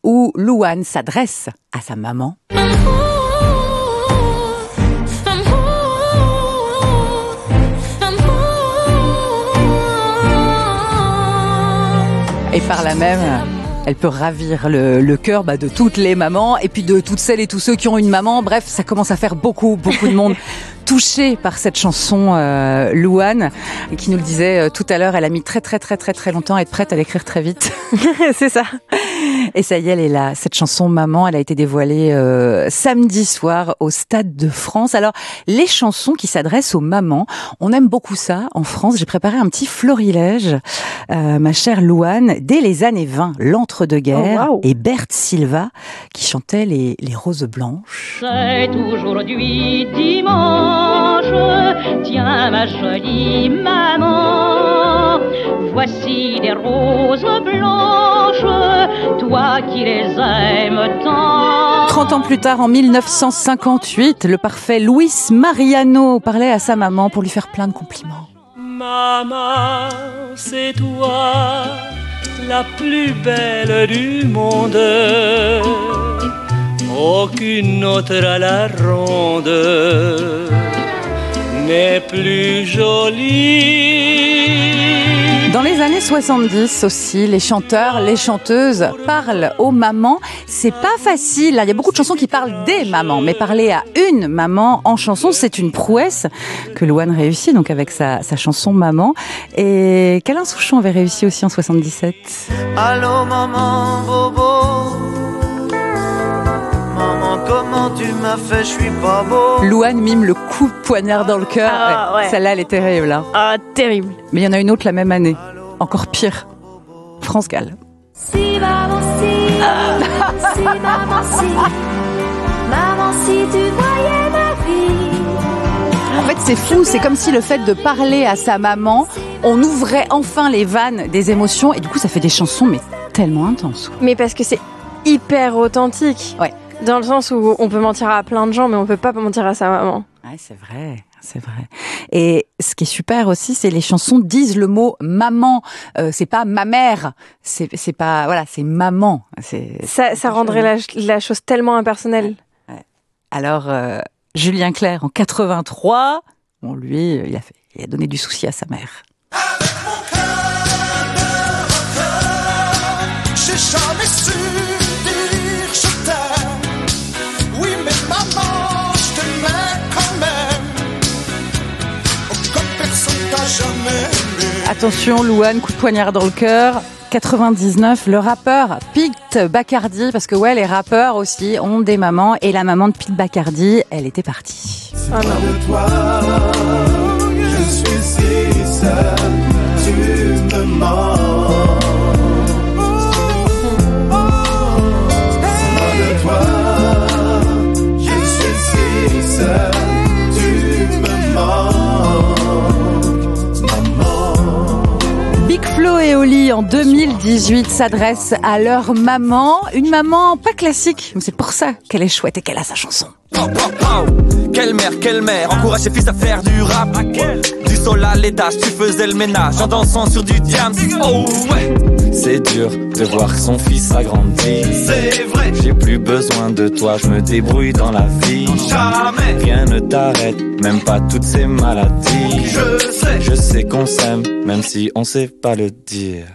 où Louane s'adresse à sa maman. Et par là même, elle peut ravir le cœur de toutes les mamans et puis de toutes celles et tous ceux qui ont une maman. Bref, ça commence à faire beaucoup de monde. touchée par cette chanson, Louane, qui nous le disait tout à l'heure. Elle a mis très longtemps à être prête à l'écrire très vite. C'est ça. Et ça y est, elle est là. Cette chanson Maman, elle a été dévoilée samedi soir au Stade de France. Alors, les chansons qui s'adressent aux mamans, on aime beaucoup ça en France. J'ai préparé un petit florilège, ma chère Louane, dès les années 20, l'entre-deux-guerres, et Berthe Silva qui chantait les roses blanches. C'est aujourd'hui dimanche, tiens ma jolie maman, voici des roses blanches, toi qui les aimes tant. 30 ans plus tard, en 1958, le parfait Luis Mariano parlait à sa maman pour lui faire plein de compliments. Maman, c'est toi la plus belle du monde. Aucune autre à la ronde n'est plus jolie. Dans les années 70 aussi, les chanteurs, les chanteuses parlent aux mamans. C'est pas facile. Il y a beaucoup de chansons qui parlent des mamans, mais parler à une maman en chanson, c'est une prouesse que Louane réussit donc avec sa chanson Maman. Et qu'Alain Souchon avait réussi aussi en 77. Allô maman, bobo. Maman, comment tu m'as fait, je suis pas beau. Louane mime le coup de poignard dans le cœur. Ouais. Celle-là, elle est terrible. Hein. Ah, terrible. Mais il y en a une autre la même année. Encore pire. France Gall. Si maman, si, si maman, si, maman, si tu voyais ma vie. En fait, c'est fou. C'est comme si le fait de parler à sa maman, on ouvrait enfin les vannes des émotions. Et du coup, ça fait des chansons, mais tellement intenses. Mais parce que c'est hyper authentique. Ouais. Dans le sens où on peut mentir à plein de gens, mais on peut pas mentir à sa maman. Ouais, c'est vrai. Et ce qui est super aussi, c'est les chansons disent le mot maman. C'est pas ma mère. C'est pas, voilà, c'est maman. Ça rendrait la chose tellement impersonnelle. Ouais. Alors, Julien Clerc, en 83, bon, lui, il a donné du souci à sa mère. Avec mon cœur de rocker, j'ai jamais su dire je t'aime. Oui, mais maman, je t'aimais quand même. Comme personne t'a jamais aimé. Attention, Louane, coup de poignard dans le cœur. 99, le rappeur Pete Bacardi, parce que ouais, les rappeurs aussi ont des mamans, et la maman de Pete Bacardi, elle était partie. Ah non. De toi, je suis si seul, tu me mens. De toi, je suis si seul, tu me mens. Maman. Big Flo et Oli en 2018 s'adressent à leur maman, une maman pas classique, mais c'est pour ça qu'elle est chouette et qu'elle a sa chanson. Quelle mère, encourage ses fils à faire du rap. Du sol à l'étage, tu faisais le ménage en dansant sur du diams. Oh ouais. C'est dur de voir son fils s'agrandir. C'est vrai. J'ai plus besoin de toi, je me débrouille dans la vie. Jamais. Rien ne t'arrête, même pas toutes ces maladies. Je sais qu'on s'aime, même si on sait pas le dire.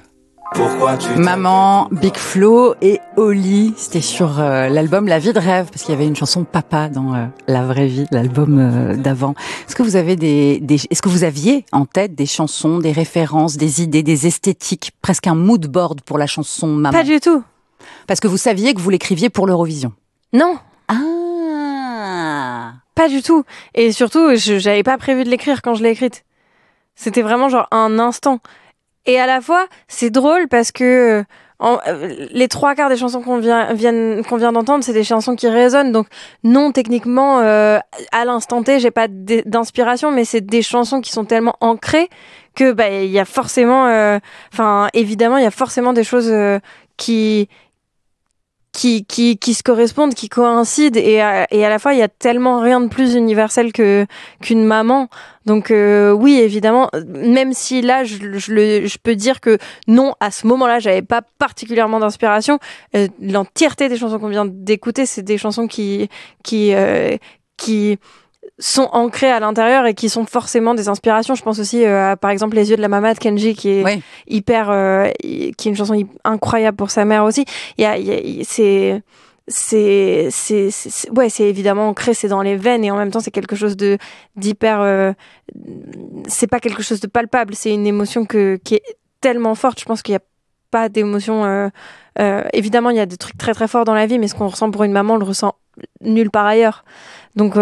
Pourquoi tu Maman, Big Flo et Oli, c'était sur l'album La vie de rêve, parce qu'il y avait une chanson Papa dans La vraie vie, l'album d'avant. Est-ce que vous avez est-ce que vous aviez en tête des chansons, des références, des idées, des esthétiques, presque un mood board pour la chanson Maman? Pas du tout. Parce que vous saviez que vous l'écriviez pour l'Eurovision. Non. Ah. Pas du tout. Et surtout, j'avais pas prévu de l'écrire quand je l'ai écrite. C'était vraiment genre un instant. Et à la fois, c'est drôle parce que les trois quarts des chansons qu'on vient d'entendre, c'est des chansons qui résonnent. Donc non, techniquement, à l'instant T, j'ai pas d'inspiration, mais c'est des chansons qui sont tellement ancrées que il y a forcément, évidemment, il y a forcément des choses qui se correspondent, qui coïncident, et à la fois il y a tellement rien de plus universel qu'une maman. Donc oui, évidemment, même si là je peux dire que non, à ce moment-là j'avais pas particulièrement d'inspiration. L'entièreté des chansons qu'on vient d'écouter, c'est des chansons qui sont ancrées à l'intérieur et qui sont forcément des inspirations. Je pense aussi à, par exemple, Les yeux de la maman de Kenji, qui est hyper, qui est une chanson incroyable pour sa mère aussi. C'est c'est évidemment ancré, c'est dans les veines, et en même temps c'est quelque chose d'hyper c'est pas quelque chose de palpable, c'est une émotion qui est tellement forte. Je pense qu'il y a pas d'émotion évidemment il y a des trucs très très forts dans la vie, mais ce qu'on ressent pour une maman on le ressent nulle part ailleurs. Donc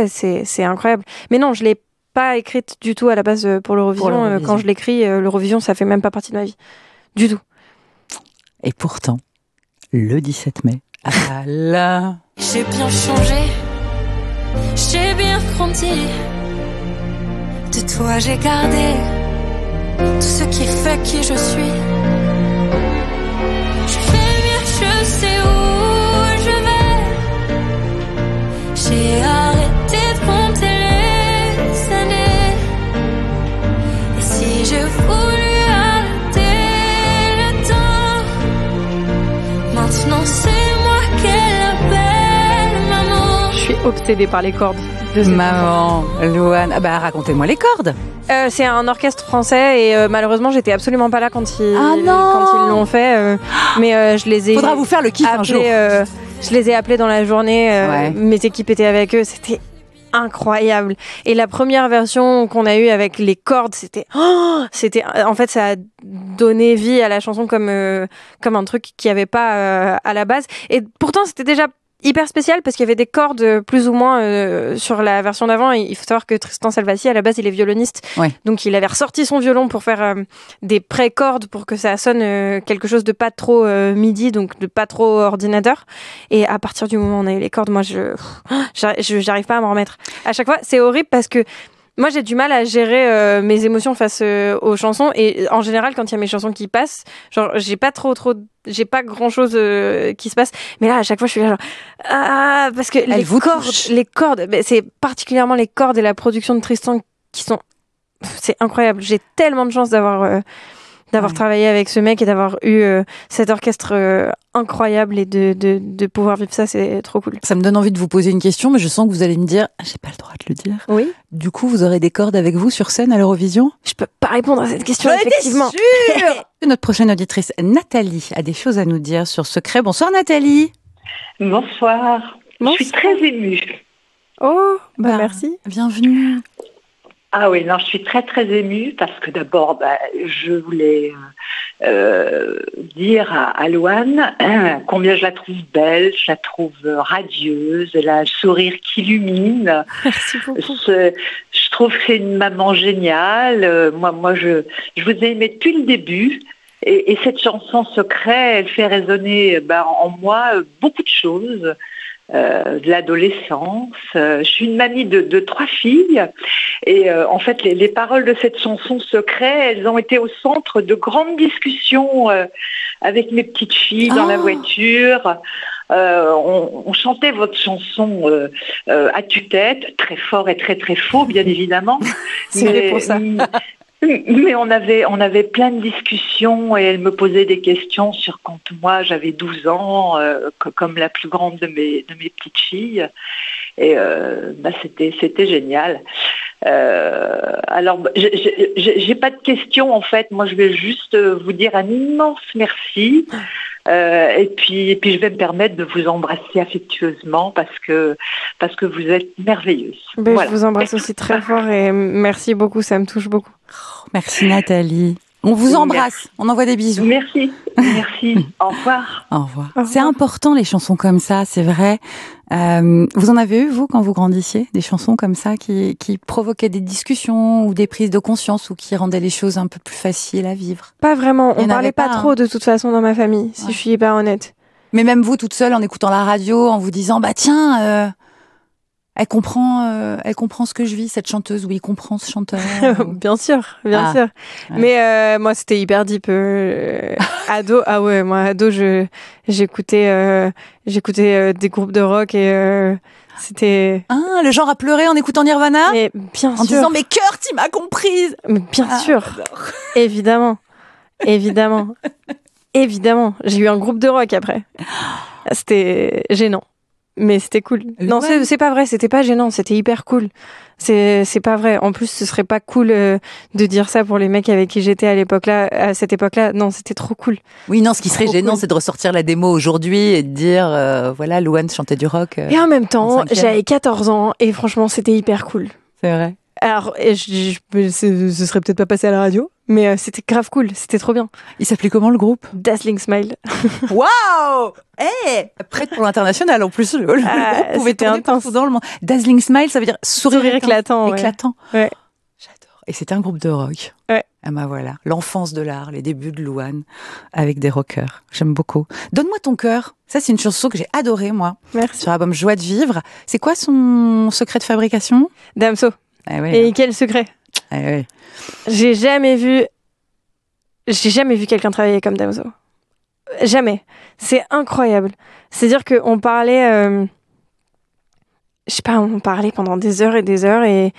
c'est incroyable. Mais non, je l'ai pas écrite du tout à la base pour l'Eurovision. Quand je l'écris, l'Eurovision ça fait même pas partie de ma vie du tout. Et pourtant le 17 mai j'ai bien changé, j'ai bien grandi. De toi j'ai gardé tout ce qui fait qui je suis. Je fais mieux, je sais où je vais. J'ai arrêté de compter les années. Et si je voulais arrêter le temps, maintenant c'est obsédée par les cordes. Maman, Louane, racontez-moi les cordes. C'est un orchestre français et malheureusement j'étais absolument pas là quand ils l'ont fait. Mais je les ai. Faudra vous faire le kiff un jour. Je les ai appelés dans la journée. Mes équipes étaient avec eux. C'était incroyable. Et la première version qu'on a eue avec les cordes, c'était en fait ça a donné vie à la chanson comme un truc qu'il y avait pas à la base. Et pourtant c'était déjà hyper spécial parce qu'il y avait des cordes plus ou moins sur la version d'avant. Et il faut savoir que Tristan Salvati à la base il est violoniste, donc il avait ressorti son violon pour faire des pré-cordes pour que ça sonne quelque chose de pas trop midi, donc de pas trop ordinateur. Et à partir du moment où on a eu les cordes, moi j'arrive pas à m'en remettre. À chaque fois c'est horrible parce que moi, j'ai du mal à gérer mes émotions face aux chansons, et en général, quand il y a mes chansons qui passent, genre, j'ai pas grand chose qui se passe. Mais là, à chaque fois, je suis là genre, parce que les cordes, c'est particulièrement les cordes et la production de Tristan c'est incroyable. J'ai tellement de chance d'avoir travaillé avec ce mec et d'avoir eu cet orchestre incroyable, et de pouvoir vivre ça, c'est trop cool. Ça me donne envie de vous poser une question, mais je sens que vous allez me dire j'ai pas le droit de le dire. Oui. Du coup, vous aurez des cordes avec vous sur scène à l'Eurovision ? Je peux pas répondre à cette question, effectivement. Sûre. Notre prochaine auditrice, Nathalie, a des choses à nous dire sur Secret. Bonsoir Nathalie. Bonsoir. Je suis très émue. Oh, merci. Bienvenue. Ah oui, non, je suis très très émue parce que d'abord, je voulais dire à Louane combien je la trouve belle, je la trouve radieuse, elle a un sourire qui illumine. Merci beaucoup. Je trouve que c'est une maman géniale. Moi, je vous ai aimé depuis le début. Et cette chanson Secret, elle fait résonner en moi beaucoup de choses. De l'adolescence. Je suis une mamie de 3 filles et en fait les paroles de cette chanson Secret, elles ont été au centre de grandes discussions avec mes petites filles dans la voiture. On chantait votre chanson à tue-tête, très fort et très très faux bien évidemment. C'est pour ça. Mais on avait plein de discussions et elle me posait des questions sur quand moi j'avais 12 ans, comme la plus grande de mes petites filles. Et c'était génial. Alors, j'ai pas de questions en fait. Moi, je vais juste vous dire un immense merci. Et puis je vais me permettre de vous embrasser affectueusement parce que vous êtes merveilleuse. Voilà. Je vous embrasse aussi très fort et merci beaucoup, ça me touche beaucoup. Merci Nathalie. On vous embrasse, on envoie des bisous. Merci. Au revoir. Au revoir. C'est important les chansons comme ça, c'est vrai. Vous en avez eu, vous, quand vous grandissiez, des chansons comme ça qui provoquaient des discussions ou des prises de conscience ou qui rendaient les choses un peu plus faciles à vivre? Pas vraiment, on parlait pas trop de toute façon dans ma famille, si je suis hyper honnête. Mais même vous, toute seule, en écoutant la radio, en vous disant, tiens... Elle comprend ce que je vis, cette chanteuse, ou il comprend ce chanteur. Bien sûr. Ouais. Mais moi, c'était hyper deep. Ado, ado, j'écoutais des groupes de rock et c'était... le genre à pleurer en écoutant Nirvana. Mais bien sûr. En disant, mais Kurt, il m'a comprise. Mais bien sûr. Évidemment. J'ai eu un groupe de rock après. C'était gênant. mais c'était cool. Non, c'est pas vrai, c'était pas gênant, c'était hyper cool. C'est pas vrai. En plus, ce serait pas cool de dire ça pour les mecs avec qui j'étais à cette époque-là. Non, c'était trop cool. Oui, non, ce qui serait gênant, c'est de ressortir la démo aujourd'hui et de dire, voilà, Louane chantait du rock. Et en même temps, j'avais 14 ans et franchement, c'était hyper cool. C'est vrai. Alors, ce serait peut-être pas passé à la radio, mais c'était grave cool, c'était trop bien. Il s'appelait comment le groupe ? Dazzling Smile. Waouh ! Prête pour l'international en plus. Le groupe pouvait tourner partout dans le monde. Dazzling Smile, ça veut dire sourire éclatant. Éclatant. Ouais. J'adore. Et c'était un groupe de rock. Ouais. Ah bah voilà, l'enfance de l'art, les débuts de Louane avec des rockers. J'aime beaucoup. Donne-moi ton cœur. Ça, c'est une chanson que j'ai adorée, moi. Merci. Sur l'album Joie de vivre. C'est quoi son secret de fabrication ? Damso. Ah oui, et quel secret ? Ah oui. J'ai jamais vu quelqu'un travailler comme Damso. Jamais. C'est incroyable. C'est-à-dire qu'on parlait, on parlait pendant des heures et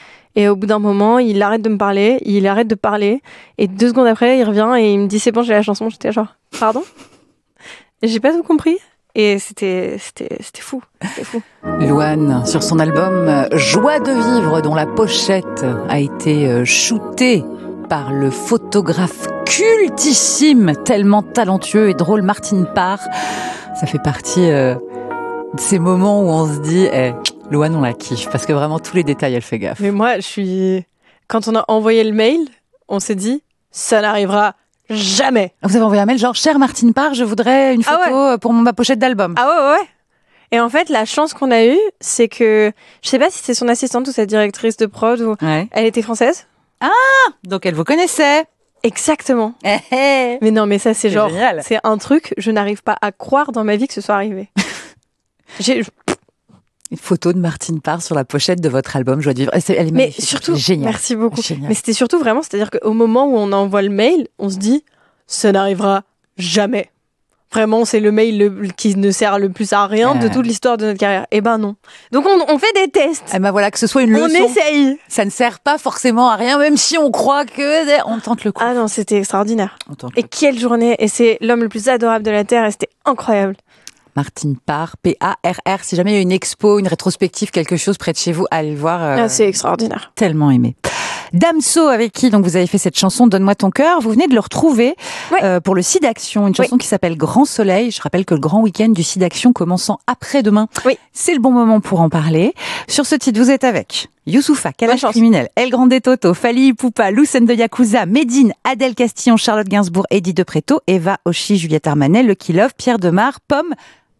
au bout d'un moment, il arrête de me parler, il arrête de parler, et 2 secondes après, il revient et il me dit c'est bon, j'ai la chanson. J'étais genre, pardon ? Et j'ai pas tout compris. Et c'était fou. C'était fou. Louane, sur son album Joie de vivre, dont la pochette a été shootée par le photographe cultissime, tellement talentueux et drôle, Martin Parr. Ça fait partie de ces moments où on se dit, Louane, on la kiffe, parce que vraiment, tous les détails, elle fait gaffe. Mais moi, quand on a envoyé le mail, on s'est dit, ça n'arrivera jamais. Vous avez envoyé un mail genre, cher Martin Parr, je voudrais une photo pour ma pochette d'album. Ah ouais. Et en fait, la chance qu'on a eue, c'est que, je sais pas si c'est son assistante ou sa directrice de prod, ou elle était française. Ah, donc elle vous connaissait. Exactement. Mais non, mais ça, c'est genre, génial. C'est un truc, je n'arrive pas à croire dans ma vie que ce soit arrivé. Une photo de Martin Parr sur la pochette de votre album Joie de vivre. Elle est magnifique. Mais surtout, génial. Merci beaucoup. Génial. Mais c'était surtout vraiment, c'est-à-dire qu'au moment où on envoie le mail, on se dit, ça n'arrivera jamais. Vraiment, c'est le mail qui ne sert le plus à rien de toute l'histoire de notre carrière. Eh ben non. Donc on fait des tests. Eh ben voilà, que ce soit une leçon. On essaye. Ça ne sert pas forcément à rien, même si on croit que on tente le coup. Ah non, c'était extraordinaire. Et quelle journée. Et c'est l'homme le plus adorable de la Terre et c'était incroyable. Martin Parr, P-A-R-R. Si jamais il y a une expo, une rétrospective, quelque chose près de chez vous, allez le voir. C'est extraordinaire. Tellement aimé. Damso, avec qui donc vous avez fait cette chanson Donne-moi ton cœur, vous venez de le retrouver pour le SIDAction, une chanson qui s'appelle Grand Soleil. Je rappelle que le grand week-end du SIDAction commençant après-demain, c'est le bon moment pour en parler. Sur ce titre, vous êtes avec Youssoupha, Kalash Criminel, El Grande Toto, Fali Ipupa, Lucen de Yakuza, Médine, Adèle Castillon, Charlotte Gainsbourg, Eddie De Pretto, Eva Ochi, Juliette Armanet, Lucky Love, Pierre Demar, Pomme,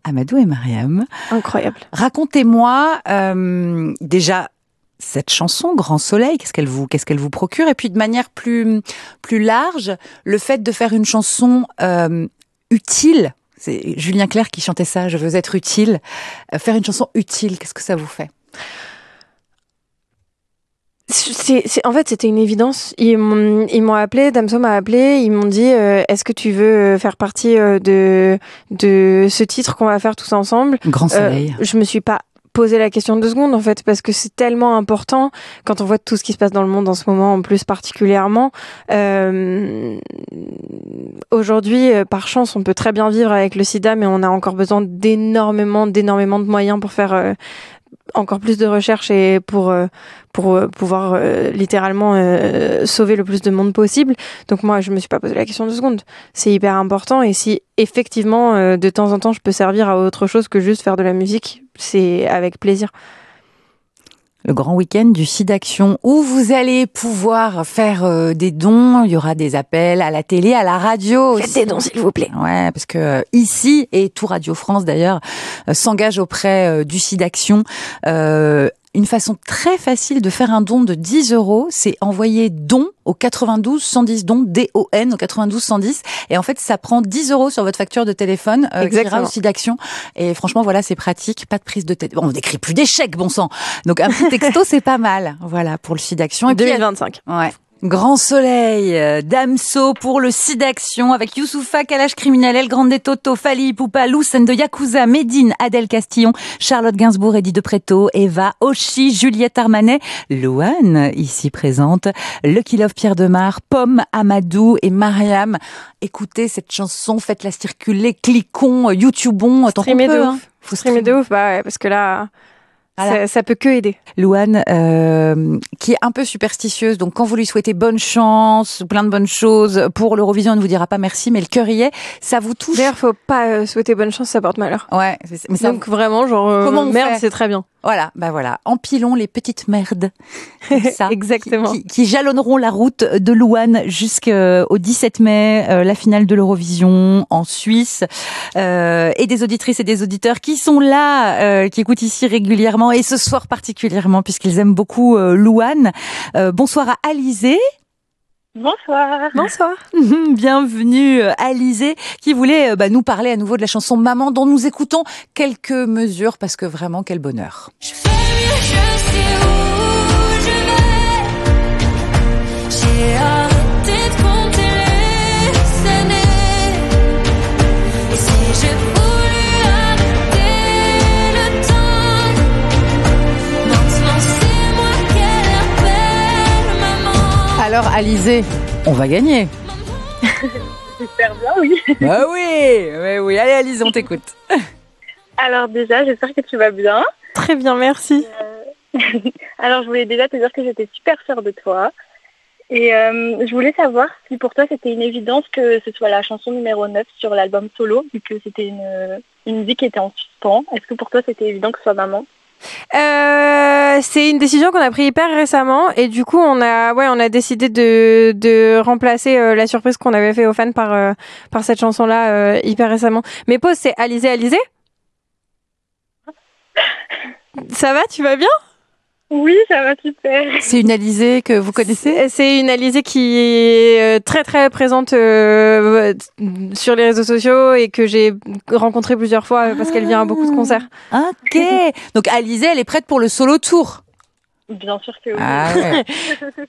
Amadou et Mariam. Incroyable. Racontez-moi déjà cette chanson Grand Soleil, qu'est-ce qu'elle vous procure, et puis de manière plus large, le fait de faire une chanson utile. C'est Julien Clerc qui chantait ça, je veux être utile. Faire une chanson utile, qu'est-ce que ça vous fait ? En fait, c'était une évidence. Ils m'ont appelé, Damso m'a appelé, ils m'ont dit est-ce que tu veux faire partie de ce titre qu'on va faire tous ensemble ? Grand Soleil. Je me suis pas posé la question 2 secondes en fait, parce que c'est tellement important quand on voit tout ce qui se passe dans le monde en ce moment, en plus particulièrement. Aujourd'hui, par chance, on peut très bien vivre avec le sida, mais on a encore besoin d'énormément de moyens pour faire encore plus de recherche et pour pouvoir littéralement sauver le plus de monde possible. Donc moi, je me suis pas posé la question 2 secondes. C'est hyper important, et si effectivement de temps en temps je peux servir à autre chose que juste faire de la musique, c'est avec plaisir. Le grand week-end du SIDAction, où vous allez pouvoir faire des dons. Il y aura des appels à la télé, à la radio. Faites des dons, s'il vous plaît. Ouais, parce que ici, et tout Radio France d'ailleurs, s'engage auprès du SIDAction. Une façon très facile de faire un don de 10 €, c'est envoyer don au 92 110, don, D-O-N, au 92 110. Et en fait, ça prend 10 € sur votre facture de téléphone, qui ira au SIDAction. Et franchement, voilà, c'est pratique, pas de prise de tête. Bon, on n'écrit plus des chèques, bon sang. Donc un petit texto, c'est pas mal. Voilà, pour le SIDAction. Et 2025. Puis, ouais. Grand Soleil, Damso pour le SIDAction avec Youssoupha, Kalash Criminel, El Grande Toto, Fali Ipupa, Lucen de Yakuza, Médine, Adèle Castillon, Charlotte Gainsbourg, Eddie de Pretto, Eva, Oshi, Juliette Armanet, Louane, ici présente, Lucky Love, Pierre Demar, Pomme, Amadou et Mariam. Écoutez cette chanson, faites-la circuler, cliquons, YouTubeons, tant qu'on peut. Faut streamer de ouf, bah ouais, parce que là... Voilà. Ça peut que aider. Louane, qui est un peu superstitieuse, donc quand vous lui souhaitez bonne chance, plein de bonnes choses pour l'Eurovision, elle ne vous dira pas merci, mais le cœur y est, ça vous touche. D'ailleurs, faut pas souhaiter bonne chance, ça porte malheur. Ouais. Mais ça, donc vraiment, genre, comment merde, c'est très bien. Voilà, bah voilà, empilons les petites merdes. Ça, exactement. Qui jalonneront la route de Louane jusqu'au 17 mai, la finale de l'Eurovision en Suisse, et des auditrices et des auditeurs qui sont là, qui écoutent ici régulièrement, et ce soir particulièrement, puisqu'ils aiment beaucoup Louane. Bonsoir à Alizé. Bonsoir. Bonsoir. Bienvenue Alizé qui voulait nous parler à nouveau de la chanson Maman dont nous écoutons quelques mesures parce que vraiment quel bonheur. Je fais mieux, je sais où je vais. J'ai arrêté de compter les années. Et si j'ai voulu arrêter le temps, maintenant c'est moi qu'elle appelle maman. Alors Alizé, on va gagner. J'espère bien, oui. Bah oui. Allez Alizé, on t'écoute. Alors déjà, j'espère que tu vas bien. Très bien, merci. Alors je voulais déjà te dire que j'étais super fière de toi. Et je voulais savoir si pour toi c'était une évidence que ce soit la chanson numéro 9 sur l'album solo, vu que c'était une vie qui était en suspens. Est-ce que pour toi c'était évident que ce soit Maman ? C'est une décision qu'on a prise hyper récemment et du coup on a décidé de remplacer la surprise qu'on avait fait aux fans par cette chanson là hyper récemment. Mais pause, c'est Alizé. Ça va, tu vas bien ? Oui, ça va super. C'est une Alizé que vous connaissez ? C'est une Alizé qui est très très présente sur les réseaux sociaux et que j'ai rencontrée plusieurs fois parce qu'elle vient à beaucoup de concerts. Ok. Donc Alizé, elle est prête pour le solo tour. Bien sûr que oui. Ah ouais.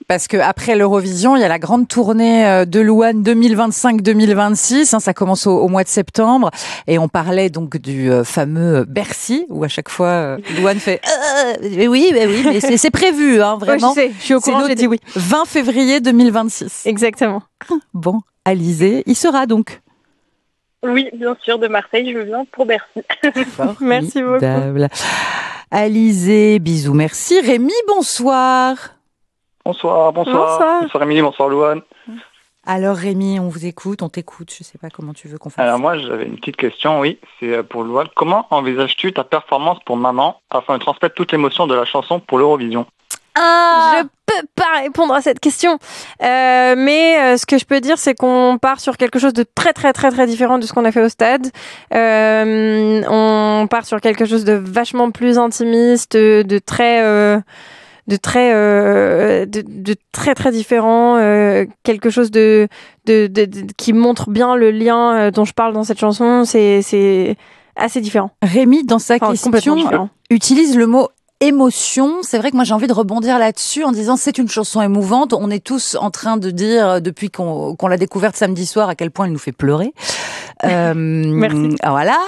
Parce que après l'Eurovision, il y a la grande tournée de Louane 2025-2026. Ça commence au mois de septembre. Et on parlait donc du fameux Bercy, où à chaque fois Louane fait oui, mais c'est prévu, hein, vraiment. Ouais, je suis au courant, j'ai dit oui. 20 février 2026. Exactement. Bon, Alizé, il sera donc. Oui, bien sûr, de Marseille, je viens pour Bercy. Merci beaucoup. Alizé, bisous, merci. Rémi, bonsoir. Bonsoir. Bonsoir Émilie, bonsoir Louane. Alors Rémi, on vous écoute, on t'écoute, je sais pas comment tu veux qu'on fasse. Alors moi j'avais une petite question, oui, c'est pour Louane. Comment envisages-tu ta performance pour Maman afin de transmettre toute l'émotion de la chanson pour l'Eurovision ? Je peux pas répondre à cette question, mais ce que je peux dire, c'est qu'on part sur quelque chose de très très très très différent de ce qu'on a fait au stade. On part sur quelque chose de vachement plus intimiste, de très très différent, quelque chose qui montre bien le lien dont je parle dans cette chanson. C'est assez différent. Rémi, dans sa question, utilise le mot émotion. C'est vrai que moi j'ai envie de rebondir là-dessus en disant c'est une chanson émouvante. On est tous en train de dire depuis qu'on l'a découverte samedi soir à quel point elle nous fait pleurer. Merci. Voilà.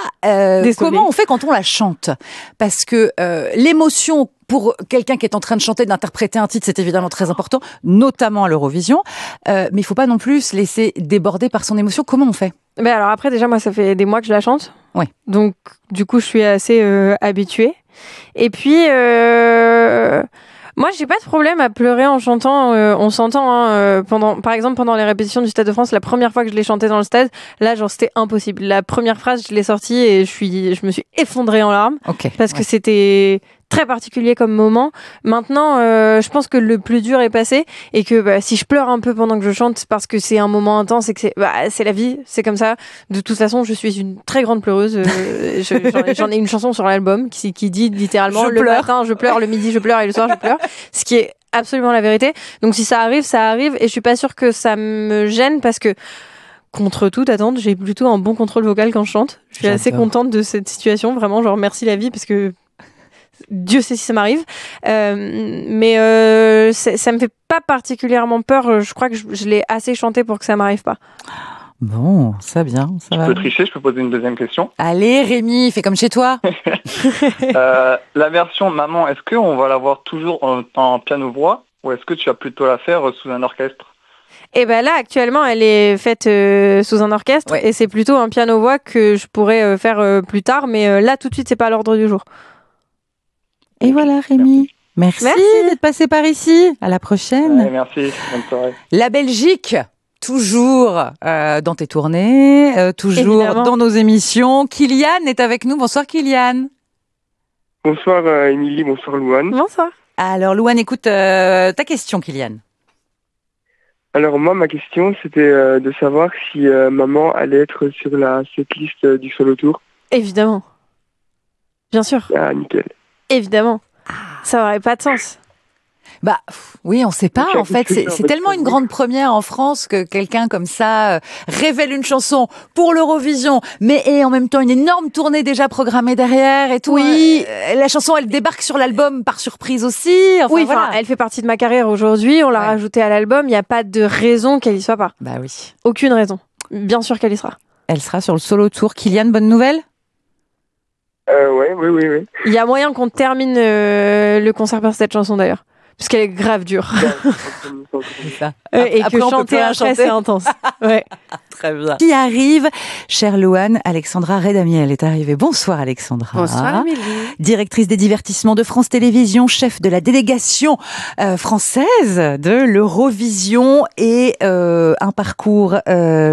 Comment on fait quand on la chante ? Parce que l'émotion pour quelqu'un qui est en train de chanter, d'interpréter un titre, c'est évidemment très important, notamment à l'Eurovision. Mais il faut pas non plus se laisser déborder par son émotion. Comment on fait ? Ben alors après déjà moi ça fait des mois que je la chante. Oui. Donc du coup je suis assez habituée. Et puis, moi, j'ai pas de problème à pleurer en chantant. On s'entend, par exemple, pendant les répétitions du Stade de France, la première fois que je l'ai chanté dans le stade, là, genre, c'était impossible. La première phrase, je l'ai sortie et je me suis effondrée en larmes. Parce que c'était très particulier comme moment. Maintenant, je pense que le plus dur est passé et que si je pleure un peu pendant que je chante, c'est parce que c'est un moment intense et que c'est la vie, c'est comme ça. De toute façon, je suis une très grande pleureuse. J'en ai une chanson sur l'album qui dit littéralement le matin je pleure, le midi je pleure et le soir je pleure, ce qui est absolument la vérité. Donc si ça arrive, ça arrive et je suis pas sûre que ça me gêne parce que contre toute attente, j'ai plutôt un bon contrôle vocal quand je chante. Je suis assez contente de cette situation, vraiment, genre merci la vie parce que Dieu sait si ça m'arrive. Mais ça me fait pas particulièrement peur. Je crois que je l'ai assez chanté pour que ça m'arrive pas. Bon, ça bien, ça va. Je peux tricher, je peux poser une deuxième question. Allez, Rémi, fais comme chez toi. La version maman, est-ce qu'on va la voir toujours en piano-voix ou est-ce que tu vas plutôt la faire sous un orchestre? Et ben là, actuellement, elle est faite sous un orchestre et c'est plutôt un piano-voix que je pourrais faire plus tard, mais là, tout de suite, c'est pas à l'ordre du jour. Et voilà, Rémi. Merci d'être passé par ici. À la prochaine. Ouais, merci, bonne soirée. La Belgique. Toujours dans tes tournées, toujours Évidemment. dans nos émissions. Kylian est avec nous. Bonsoir Kylian. Bonsoir Émilie, bonsoir Louane. Bonsoir. Alors Louane, écoute ta question Kylian. Alors moi, ma question, c'était de savoir si maman allait être sur la setlist du solo tour. Évidemment. Bien sûr. Ah, nickel. Évidemment. Ça aurait pas de sens. Bah oui, on sait pas. En fait, c'est tellement une grande première en France que quelqu'un comme ça révèle une chanson pour l'Eurovision, mais et en même temps une énorme tournée déjà programmée derrière et tout. Oui, la chanson, elle débarque sur l'album par surprise aussi. Enfin, oui, voilà. elle fait partie de ma carrière aujourd'hui. On l'a rajoutée à l'album. Il n'y a pas de raison qu'elle y soit pas. Bah oui. Aucune raison. Bien sûr qu'elle y sera. Elle sera sur le solo tour. Kylian, bonne nouvelle? Oui. Il y a moyen qu'on termine le concert par cette chanson d'ailleurs. Parce qu'elle est grave dure. Et Après, que on peut chanter plus après, c'est intense. Ouais. Très bien. Qui arrive, chère Louane, Alexandra Redamiel est arrivée. Bonsoir Alexandra. Bonsoir Amélie. Directrice des divertissements de France Télévisions, chef de la délégation française de l'Eurovision et un parcours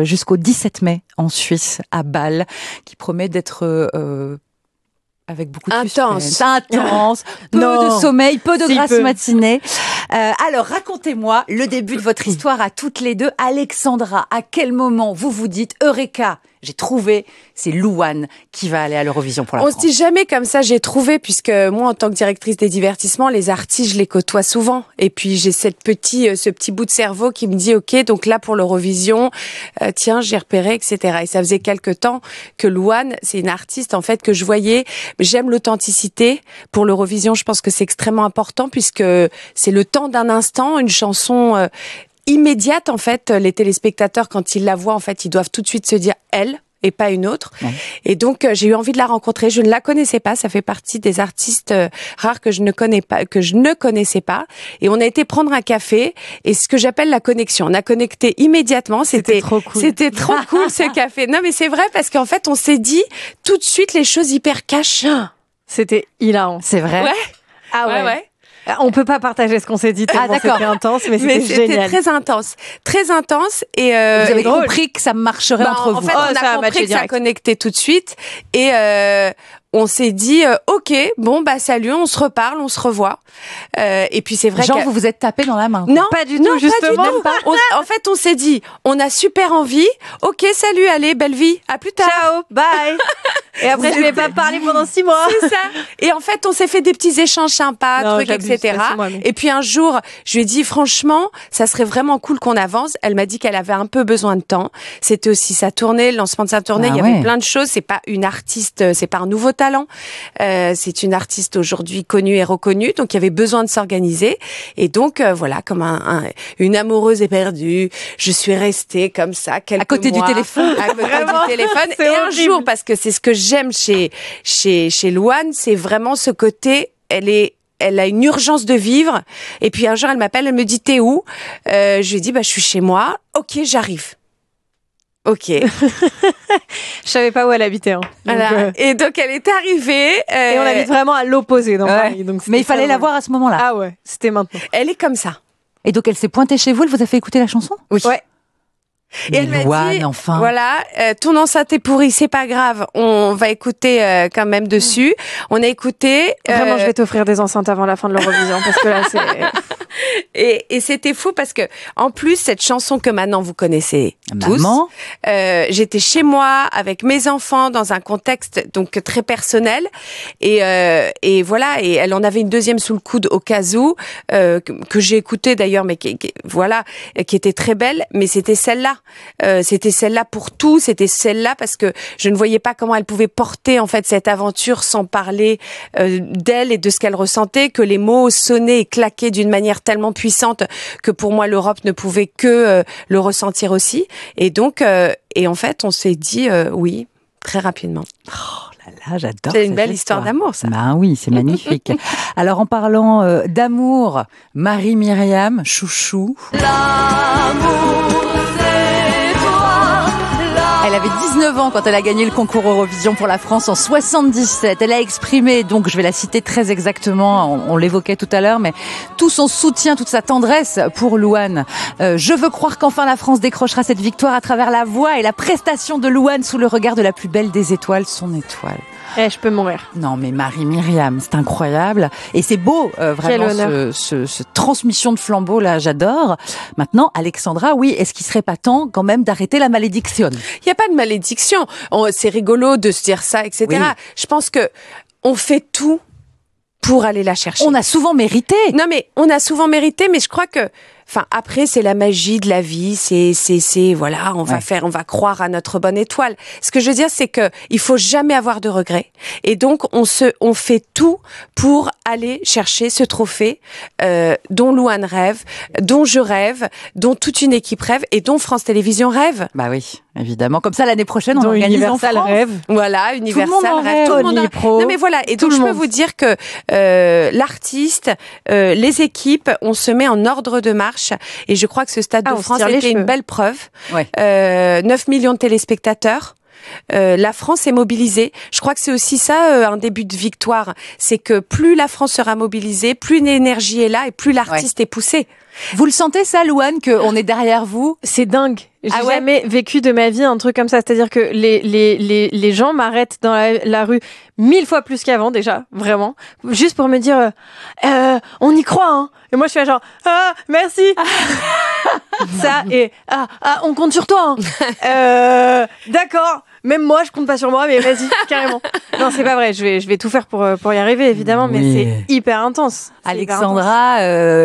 jusqu'au 17 mai en Suisse, à Bâle, qui promet d'être... avec beaucoup de suspense. Intense, peu de sommeil, peu de grâce matinée. Alors, racontez-moi le début de votre histoire à toutes les deux. Alexandra, à quel moment vous vous dites « Eureka !» J'ai trouvé, c'est Louane qui va aller à l'Eurovision pour la France. On se dit jamais comme ça, j'ai trouvé, puisque moi, en tant que directrice des divertissements, les artistes, je les côtoie souvent. Et puis, j'ai ce petit bout de cerveau qui me dit, OK, donc là, pour l'Eurovision, tiens, j'ai repéré, etc. Et ça faisait quelque temps que Louane, c'est une artiste, en fait, que je voyais. J'aime l'authenticité. Pour l'Eurovision, je pense que c'est extrêmement important, puisque c'est le temps d'un instant, une chanson... immédiate, en fait, les téléspectateurs, quand ils la voient, en fait, ils doivent tout de suite se dire « elle » et pas une autre. Ouais. Et donc, j'ai eu envie de la rencontrer. Je ne la connaissais pas. Ça fait partie des artistes rares que je ne connaissais pas. Et on a été prendre un café. Et ce que j'appelle la connexion. On a connecté immédiatement. C'était trop cool. C'était trop cool, ce café. Non, mais c'est vrai parce qu'en fait, on s'est dit tout de suite les choses hyper cash. C'était hilarant. C'est vrai? Ouais. Ah ouais. On peut pas partager ce qu'on s'est dit tellement c'était intense, mais c'était génial. Très intense. Et vous avez compris que ça marcherait entre vous. En fait, on a compris que ça connectait tout de suite. Et on s'est dit, OK, bon, bah salut, on se reparle, on se revoit. Et puis c'est vrai que... vous vous êtes tapé dans la main. Non, pas du tout, justement. En fait, on s'est dit, on a super envie. OK, salut, allez, belle vie, à plus tard. Ciao, bye. Et après, je vais pas parler pendant 6 mois. C'est ça. Et en fait, on s'est fait des petits échanges sympas, trucs, etc. Et puis un jour, je lui ai dit, franchement, ça serait vraiment cool qu'on avance. Elle m'a dit qu'elle avait un peu besoin de temps. C'était aussi sa tournée, le lancement de sa tournée. Il y avait plein de choses. C'est pas une artiste, c'est pas un nouveau talent. C'est une artiste aujourd'hui connue et reconnue. Donc, il y avait besoin de s'organiser. Et donc, voilà, comme une amoureuse éperdue, je suis restée comme ça, quelques mois. À côté du téléphone. À côté du téléphone. Et un jour, parce que c'est ce que j'aime chez Louane, c'est vraiment ce côté, elle a une urgence de vivre. Et puis un jour, elle m'appelle, elle me dit, t'es où? Je lui dis, bah, je suis chez moi. OK, j'arrive. OK. Je savais pas où elle habitait. Hein. Voilà. Et donc, elle est arrivée. Et on habite vraiment à l'opposé dans Paris. Donc mais il fallait la voir à ce moment-là. Ah ouais, c'était maintenant. Elle est comme ça. Et donc, elle s'est pointée chez vous, elle vous a fait écouter la chanson? Oui. Ouais. Et elle m'a dit, voilà, ton enceinte est pourrie, c'est pas grave, on va écouter quand même dessus. On a écouté. Vraiment, je vais t'offrir des enceintes avant la fin de l'Eurovision parce que là, c'est. Et c'était fou parce que, en plus, cette chanson que maintenant vous connaissez tous, j'étais chez moi avec mes enfants dans un contexte donc très personnel et voilà, et elle en avait une deuxième sous le coude au cas où que j'ai écoutée d'ailleurs, mais qui était très belle, mais c'était celle-là pour tout, c'était celle-là parce que je ne voyais pas comment elle pouvait porter en fait cette aventure sans parler d'elle et de ce qu'elle ressentait, que les mots sonnaient et claquaient d'une manière tellement puissante que pour moi l'Europe ne pouvait que le ressentir aussi. Et donc et en fait on s'est dit oui très rapidement. Oh là, j'adore. C'est une belle histoire d'amour, ça. Ben oui, c'est magnifique. Alors en parlant d'amour, Marie-Myriam, chouchou. L'amour, c'est toi. Elle avait 19 ans quand elle a gagné le concours Eurovision pour la France en 77. Elle a exprimé, donc je vais la citer très exactement, on l'évoquait tout à l'heure, mais tout son soutien, toute sa tendresse pour Louane. Je veux croire qu'enfin la France décrochera cette victoire à travers la voix et la prestation de Louane sous le regard de la plus belle des étoiles, son étoile. Je peux mourir. Non, mais Marie-Myriam, c'est incroyable. Et c'est beau, vraiment, ce transmission de flambeau, là, j'adore. Maintenant, Alexandra, oui, est-ce qu'il serait pas temps, quand même, d'arrêter la malédiction? Il n'y a pas de malédiction. C'est rigolo de se dire ça, etc. Oui. Je pense que on fait tout pour aller la chercher. On a souvent mérité. Non, mais on a souvent mérité, mais je crois que après, c'est la magie de la vie, c'est, voilà, on va croire à notre bonne étoile. Ce que je veux dire, c'est que il faut jamais avoir de regrets. Et donc, on fait tout pour aller chercher ce trophée, dont Louane rêve, dont je rêve, dont toute une équipe rêve et dont France Télévisions rêve. Bah oui, évidemment. Comme ça, l'année prochaine, on organise en France. Rêve. Voilà, Universal rêve. Tout le monde rêve. Non, mais voilà. Et donc, je peux vous dire que, l'artiste, les équipes, on se met en ordre de marche. Et je crois que ce Stade de France était une belle preuve. Ouais. 9 millions de téléspectateurs. La France est mobilisée. Je crois que c'est aussi ça un début de victoire. C'est que plus la France sera mobilisée, plus l'énergie est là et plus l'artiste est poussé. Vous le sentez ça, Louane, qu'on est derrière vous? C'est dingue. J'ai jamais vécu de ma vie un truc comme ça. C'est-à-dire que les gens m'arrêtent dans la rue 1000 fois plus qu'avant déjà, vraiment, juste pour me dire on y croit, hein. Et moi je suis là genre merci. Ça et on compte sur toi, hein. D'accord. Même moi, je compte pas sur moi, mais vas-y, carrément. Non, c'est pas vrai. Je vais tout faire pour y arriver, évidemment, mais c'est hyper intense. Alexandra,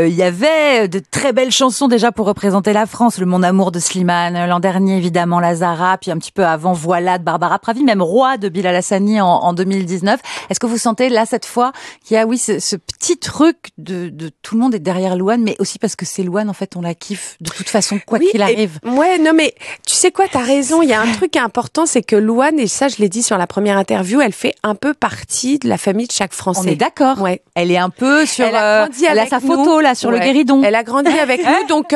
il y avait de très belles chansons déjà pour représenter la France. Le Mon Amour de Slimane, l'an dernier, évidemment, Lazara, puis un petit peu avant, Voilà, de Barbara Pravi, même Roi de Bilal Hassani en 2019. Est-ce que vous sentez, là, cette fois, qu'il y a, oui, ce petit truc de tout le monde est derrière Louane, mais aussi parce que c'est Louane, en fait, on la kiffe de toute façon, quoi qu'il arrive. Ouais, non, mais tu sais quoi, t'as raison. Il y a un truc qui est important, c'est que Louane, et ça je l'ai dit sur la première interview, elle fait un peu partie de la famille de chaque Français. On est d'accord. Ouais. Elle est un peu sur... Elle a sa photo là sur le guéridon. Elle a grandi avec nous, donc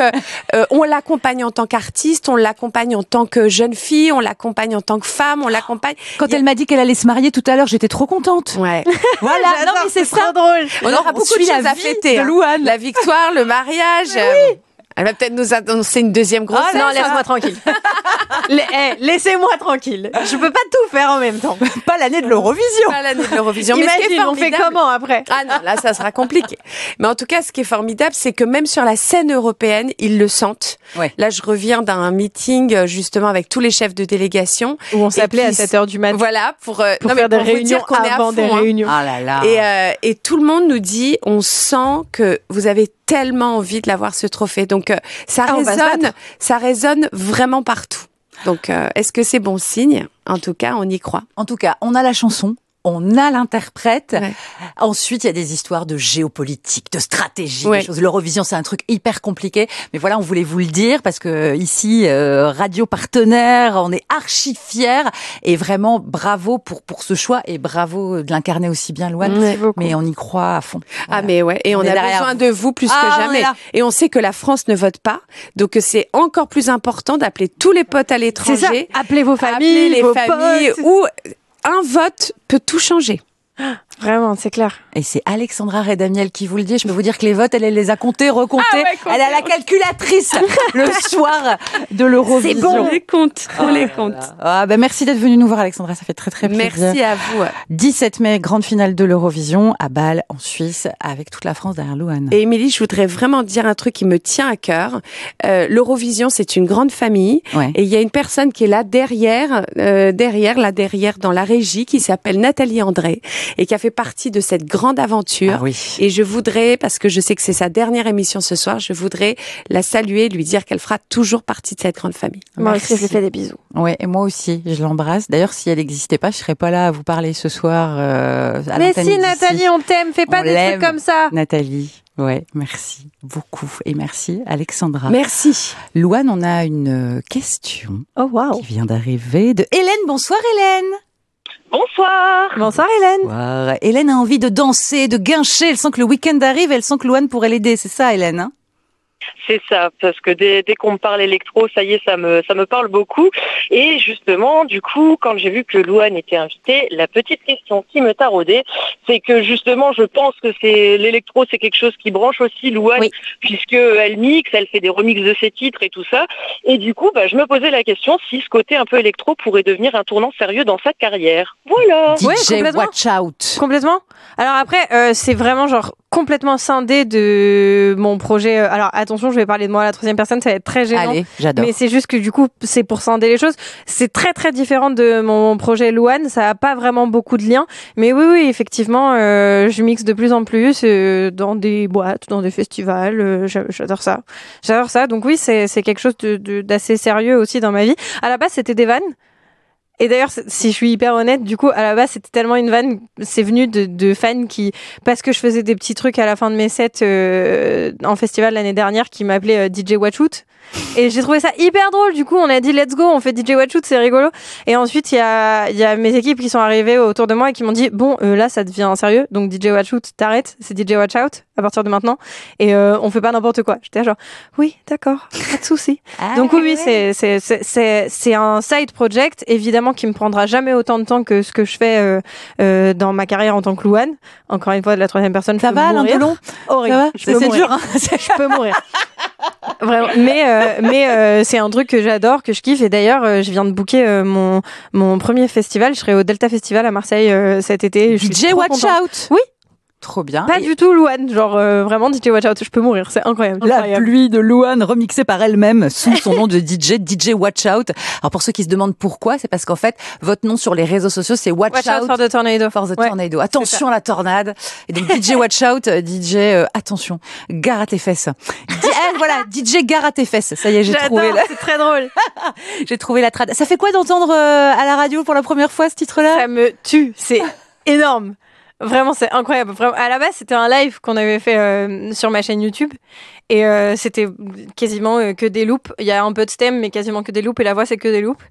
on l'accompagne en tant qu'artiste, on l'accompagne en tant que jeune fille, on l'accompagne en tant que femme, on l'accompagne... Quand elle m'a dit qu'elle allait se marier tout à l'heure, j'étais trop contente. Ouais. Voilà, non mais c'est ça. Drôle. On aura beaucoup de choses à fêter. Louane. La victoire, le mariage... Oui. Elle va peut-être nous annoncer une deuxième grossesse. Non, laisse-moi tranquille. Laissez-moi tranquille. Je peux pas tout faire en même temps. Pas l'année de l'Eurovision. Pas l'année de l'Eurovision. Imagine, on fait comment après? Ah non, là, ça sera compliqué. Mais en tout cas, ce qui est formidable, c'est que même sur la scène européenne, ils le sentent. Ouais. Là, je reviens d'un meeting, justement, avec tous les chefs de délégation. Où on s'appelait à 7h du matin. Voilà, pour faire des réunions avant des réunions. Ah là là. Et tout le monde nous dit, on sent que vous avez tellement envie de l'avoir ce trophée. Donc ça résonne vraiment partout. Donc est-ce que c'est bon signe? En tout cas, on y croit. En tout cas, on a la chanson. On a l'interprète. Ouais. Ensuite, il y a des histoires de géopolitique, de stratégie, des choses. L'Eurovision, c'est un truc hyper compliqué. Mais voilà, on voulait vous le dire parce que ici, radio partenaire, on est archi fiers. Et vraiment, bravo pour ce choix et bravo de l'incarner aussi bien, Louane. Mais on y croit à fond. Voilà. Ah, mais ouais. Et on a besoin de vous plus que jamais. Et on sait que la France ne vote pas. Donc, c'est encore plus important d'appeler tous les potes à l'étranger. C'est ça. Appelez vos familles, les familles ou... Un vote peut tout changer. Vraiment, c'est clair. Et c'est Alexandra Redamiel qui vous le dit. Je peux vous dire que les votes, elle les a comptés, recomptés. Elle a la calculatrice le soir de l'Eurovision. C'est bon, on les compte. Merci d'être venue nous voir, Alexandra. Ça fait très, très plaisir. Merci à vous. 17 mai, grande finale de l'Eurovision à Bâle, en Suisse, avec toute la France derrière Louane. Et Émilie, je voudrais vraiment dire un truc qui me tient à cœur. L'Eurovision, c'est une grande famille. Ouais. Et il y a une personne qui est là derrière, dans la régie, qui s'appelle Nathalie André et qui a fait partie de cette grande aventure. Ah oui. Et je voudrais, parce que je sais que c'est sa dernière émission ce soir, je voudrais la saluer, lui dire qu'elle fera toujours partie de cette grande famille. Moi aussi, je lui fais des bisous. Ouais, et moi aussi, je l'embrasse. D'ailleurs, si elle n'existait pas, je serais pas là à vous parler ce soir. Mais si, Nathalie, on t'aime, fais pas des trucs comme ça. Nathalie, ouais, merci beaucoup. Et merci, Alexandra. Merci. Louane, on a une question qui vient d'arriver de Hélène. Bonsoir, Hélène. Bonsoir. Bonsoir, Hélène. Bonsoir. Hélène a envie de danser, de guincher. Elle sent que le week-end arrive. Elle sent que Louane pourrait l'aider. C'est ça, Hélène, hein? C'est ça, parce que dès qu'on me parle électro, ça y est, ça me parle beaucoup. Et justement, du coup, quand j'ai vu que Louane était invitée, la petite question qui me taraudait, c'est que justement, je pense que l'électro, c'est quelque chose qui branche aussi Louane, puisque elle mixe, elle fait des remixes de ses titres et tout ça. Et du coup, je me posais la question si ce côté un peu électro pourrait devenir un tournant sérieux dans sa carrière. Voilà. DJ Watch Out. Complètement. Alors après, c'est vraiment genre complètement scindé de mon projet. Alors attention, je vais parler de moi à la troisième personne, ça va être très gênant. Allez, j'adore. Mais c'est juste que du coup, c'est pour scinder les choses. C'est très très différent de mon projet Louane, ça n'a pas vraiment beaucoup de liens. Mais oui, effectivement, je mixe de plus en plus dans des boîtes, dans des festivals. J'adore ça. J'adore ça. Donc oui, c'est quelque chose d'assez sérieux aussi dans ma vie. À la base, c'était des vannes. Et d'ailleurs, si je suis hyper honnête, du coup, à la base, c'était tellement une vanne, c'est venu de fans qui, parce que je faisais des petits trucs à la fin de mes sets en festival l'année dernière, qui m'appelaient DJ Watch Out. Et j'ai trouvé ça hyper drôle. Du coup, on a dit let's go, on fait DJ Watch Out, c'est rigolo. Et ensuite, il y a mes équipes qui sont arrivées autour de moi et qui m'ont dit bon, là, ça devient sérieux. Donc DJ Watch Out, t'arrêtes, c'est DJ Watch Out à partir de maintenant. Et on fait pas n'importe quoi. J'étais genre oui, d'accord, pas de souci. Donc oui, c'est un side project évidemment qui me prendra jamais autant de temps que ce que je fais dans ma carrière en tant que Louane. Encore une fois, de la troisième personne. Ça va, un peu long. Horrible. C'est dur. Hein. Je peux mourir. Vraiment. Mais c'est un truc que j'adore, que je kiffe. Et d'ailleurs, je viens de booker mon premier festival. Je serai au Delta Festival à Marseille cet été. DJ Watch Out. Oui. Trop bien. Pas du tout Louane, genre vraiment DJ Watch Out, je peux mourir, c'est incroyable. La pluie de Louane remixée par elle-même sous son nom de DJ Watch Out. Alors pour ceux qui se demandent pourquoi, c'est parce qu'en fait, votre nom sur les réseaux sociaux, c'est Watch Out for the Tornado. Tornado. Attention à la tornade. Et donc DJ Watch Out, DJ attention, gare à tes fesses. Voilà, DJ gare à tes fesses. Ça y est, j'ai trouvé. C'est très drôle. J'ai trouvé la trad. Ça fait quoi d'entendre à la radio pour la première fois ce titre-là? Ça me tue, c'est énorme. Vraiment, c'est incroyable. Vraiment, à la base, c'était un live qu'on avait fait sur ma chaîne YouTube. Et c'était quasiment que des loops. Il y a un peu de stem, mais quasiment que des loops. Et la voix, c'est que des loops.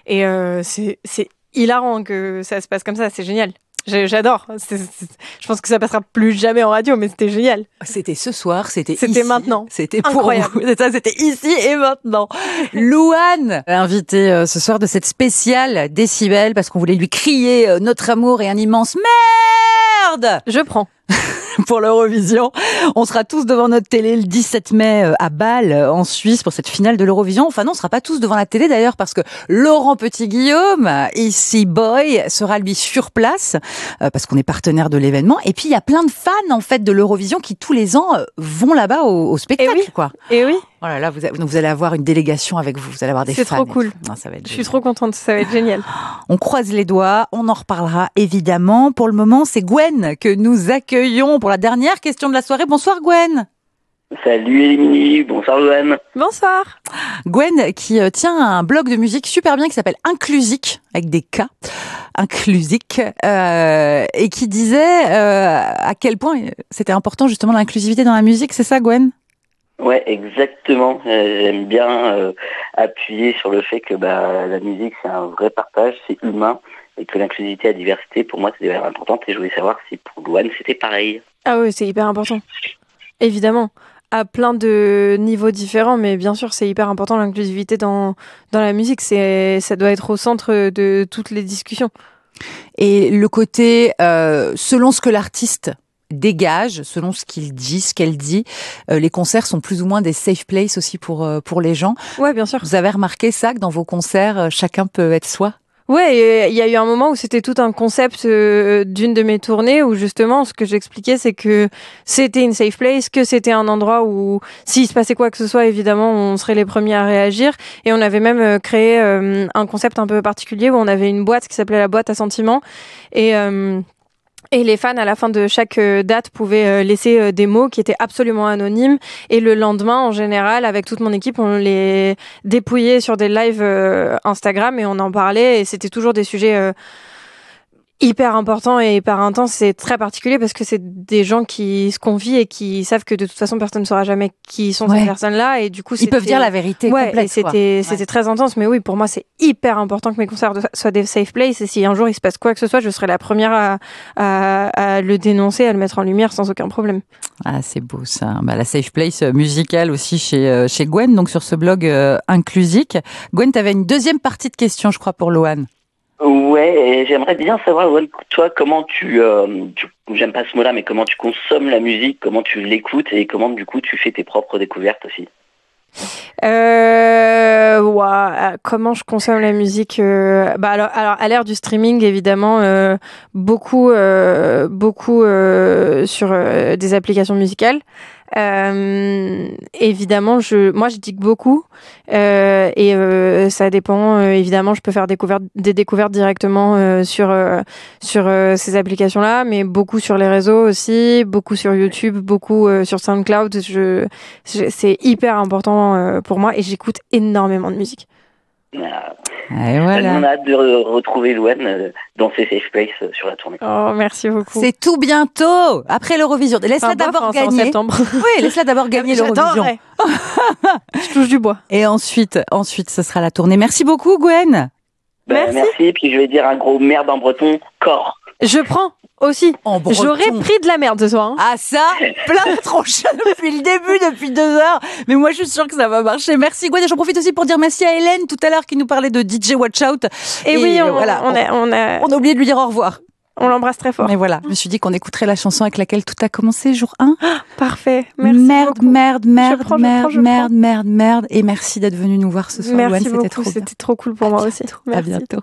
Et c'est hilarant que ça se passe comme ça. C'est génial. J'adore. Je pense que ça passera plus jamais en radio, mais c'était génial. C'était ce soir, c'était ici. C'était maintenant. C'était pour vous. C'était ici et maintenant. Louane, invitée ce soir de cette spéciale Décibel, parce qu'on voulait lui crier notre amour et un immense merde. Je prends. Pour l'Eurovision. On sera tous devant notre télé le 17 mai à Bâle, en Suisse, pour cette finale de l'Eurovision. Enfin non, on sera pas tous devant la télé d'ailleurs, parce que Laurent Petit-Guillaume, ici Boy, sera lui sur place, parce qu'on est partenaire de l'événement. Et puis il y a plein de fans en fait de l'Eurovision qui tous les ans vont là-bas au spectacle. quoi. Et oui. Oh là là, vous allez avoir une délégation avec vous. Vous allez avoir des fans. C'est trop cool. Non, ça va être Je suis trop contente. Ça va être génial. On croise les doigts. On en reparlera évidemment. Pour le moment, c'est Gwen que nous accueillons pour la dernière question de la soirée. Bonsoir Gwen. Salut Émilie, bonsoir Louane. Bonsoir. Gwen qui tient un blog de musique super bien qui s'appelle Inclusic, avec des K, Inclusic, et qui disait à quel point c'était important justement l'inclusivité dans la musique. C'est ça Gwen ? Ouais, exactement. J'aime bien appuyer sur le fait que la musique, c'est un vrai partage, c'est humain, et que l'inclusivité et la diversité, pour moi, c'est hyper importante. Et je voulais savoir si pour Louane, c'était pareil. Ah oui, c'est hyper important. Évidemment. À plein de niveaux différents, mais bien sûr, c'est hyper important l'inclusivité dans la musique. Ça doit être au centre de toutes les discussions. Et le côté, selon ce que l'artiste dégage, selon ce qu'il dit, ce qu'elle dit, les concerts sont plus ou moins des safe places aussi pour les gens. Ouais, bien sûr. Vous avez remarqué ça, que dans vos concerts, chacun peut être soi? Ouais, il y a eu un moment où c'était tout un concept d'une de mes tournées où justement ce que j'expliquais c'est que c'était une safe place, que c'était un endroit où s'il se passait quoi que ce soit évidemment on serait les premiers à réagir, et on avait même créé un concept un peu particulier où on avait une boîte qui s'appelait la boîte à sentiments, et les fans, à la fin de chaque date, pouvaient laisser des mots qui étaient absolument anonymes. Et le lendemain, en général, avec toute mon équipe, on les dépouillait sur des lives Instagram et on en parlait. Et c'était toujours des sujets hyper important et hyper intense. C'est très particulier parce que c'est des gens qui se confient et qui savent que de toute façon personne ne saura jamais qui sont ces personnes-là, et du coup ils peuvent dire la vérité complète. C'était très intense, mais oui, pour moi c'est hyper important que mes concerts soient des safe places, et si un jour il se passe quoi que ce soit, je serai la première à le dénoncer, à le mettre en lumière sans aucun problème. Ah, c'est beau ça. La safe place musicale aussi chez Gwen, donc sur ce blog Inclusique. Gwen, tu avais une deuxième partie de question, je crois, pour Loane. Ouais, et j'aimerais bien savoir, toi, comment j'aime pas ce mot-là, mais comment tu consommes la musique, comment tu l'écoutes et comment, du coup, tu fais tes propres découvertes aussi. Comment je consomme la musique, alors à l'ère du streaming évidemment, beaucoup sur des applications musicales. Évidemment, moi je digue beaucoup, et ça dépend. Évidemment, je peux faire des découvertes directement sur ces applications-là, mais beaucoup sur les réseaux aussi, beaucoup sur YouTube, beaucoup sur SoundCloud. C'est hyper important pour moi, et j'écoute énormément de musique. Et voilà. On a hâte de retrouver Loane dans ses safe places sur la tournée. Oh, merci beaucoup. C'est tout bientôt, après l'Eurovision. Laisse-la d'abord gagner. En septembre. Oui, laisse-la d'abord gagner l'Eurovision. Je touche du bois. Et ensuite, ce sera la tournée. Merci beaucoup, Gwen. Merci. Et puis je vais dire un gros merde en breton, corps. Je prends aussi. J'aurais pris de la merde ce soir. Ah ça, plein de tronches depuis le début, depuis 2 heures. Mais moi, je suis sûre que ça va marcher. Merci Gwen. Et j'en profite aussi pour dire merci à Hélène tout à l'heure qui nous parlait de DJ Watch Out. Et oui, on a oublié de lui dire au revoir. On l'embrasse très fort. Mais voilà, je me suis dit qu'on écouterait la chanson avec laquelle tout a commencé, jour 1. Parfait. Merci beaucoup. Merde. Et merci d'être venu nous voir ce soir. Merci Loane, beaucoup. C'était trop cool pour moi aussi. À bientôt.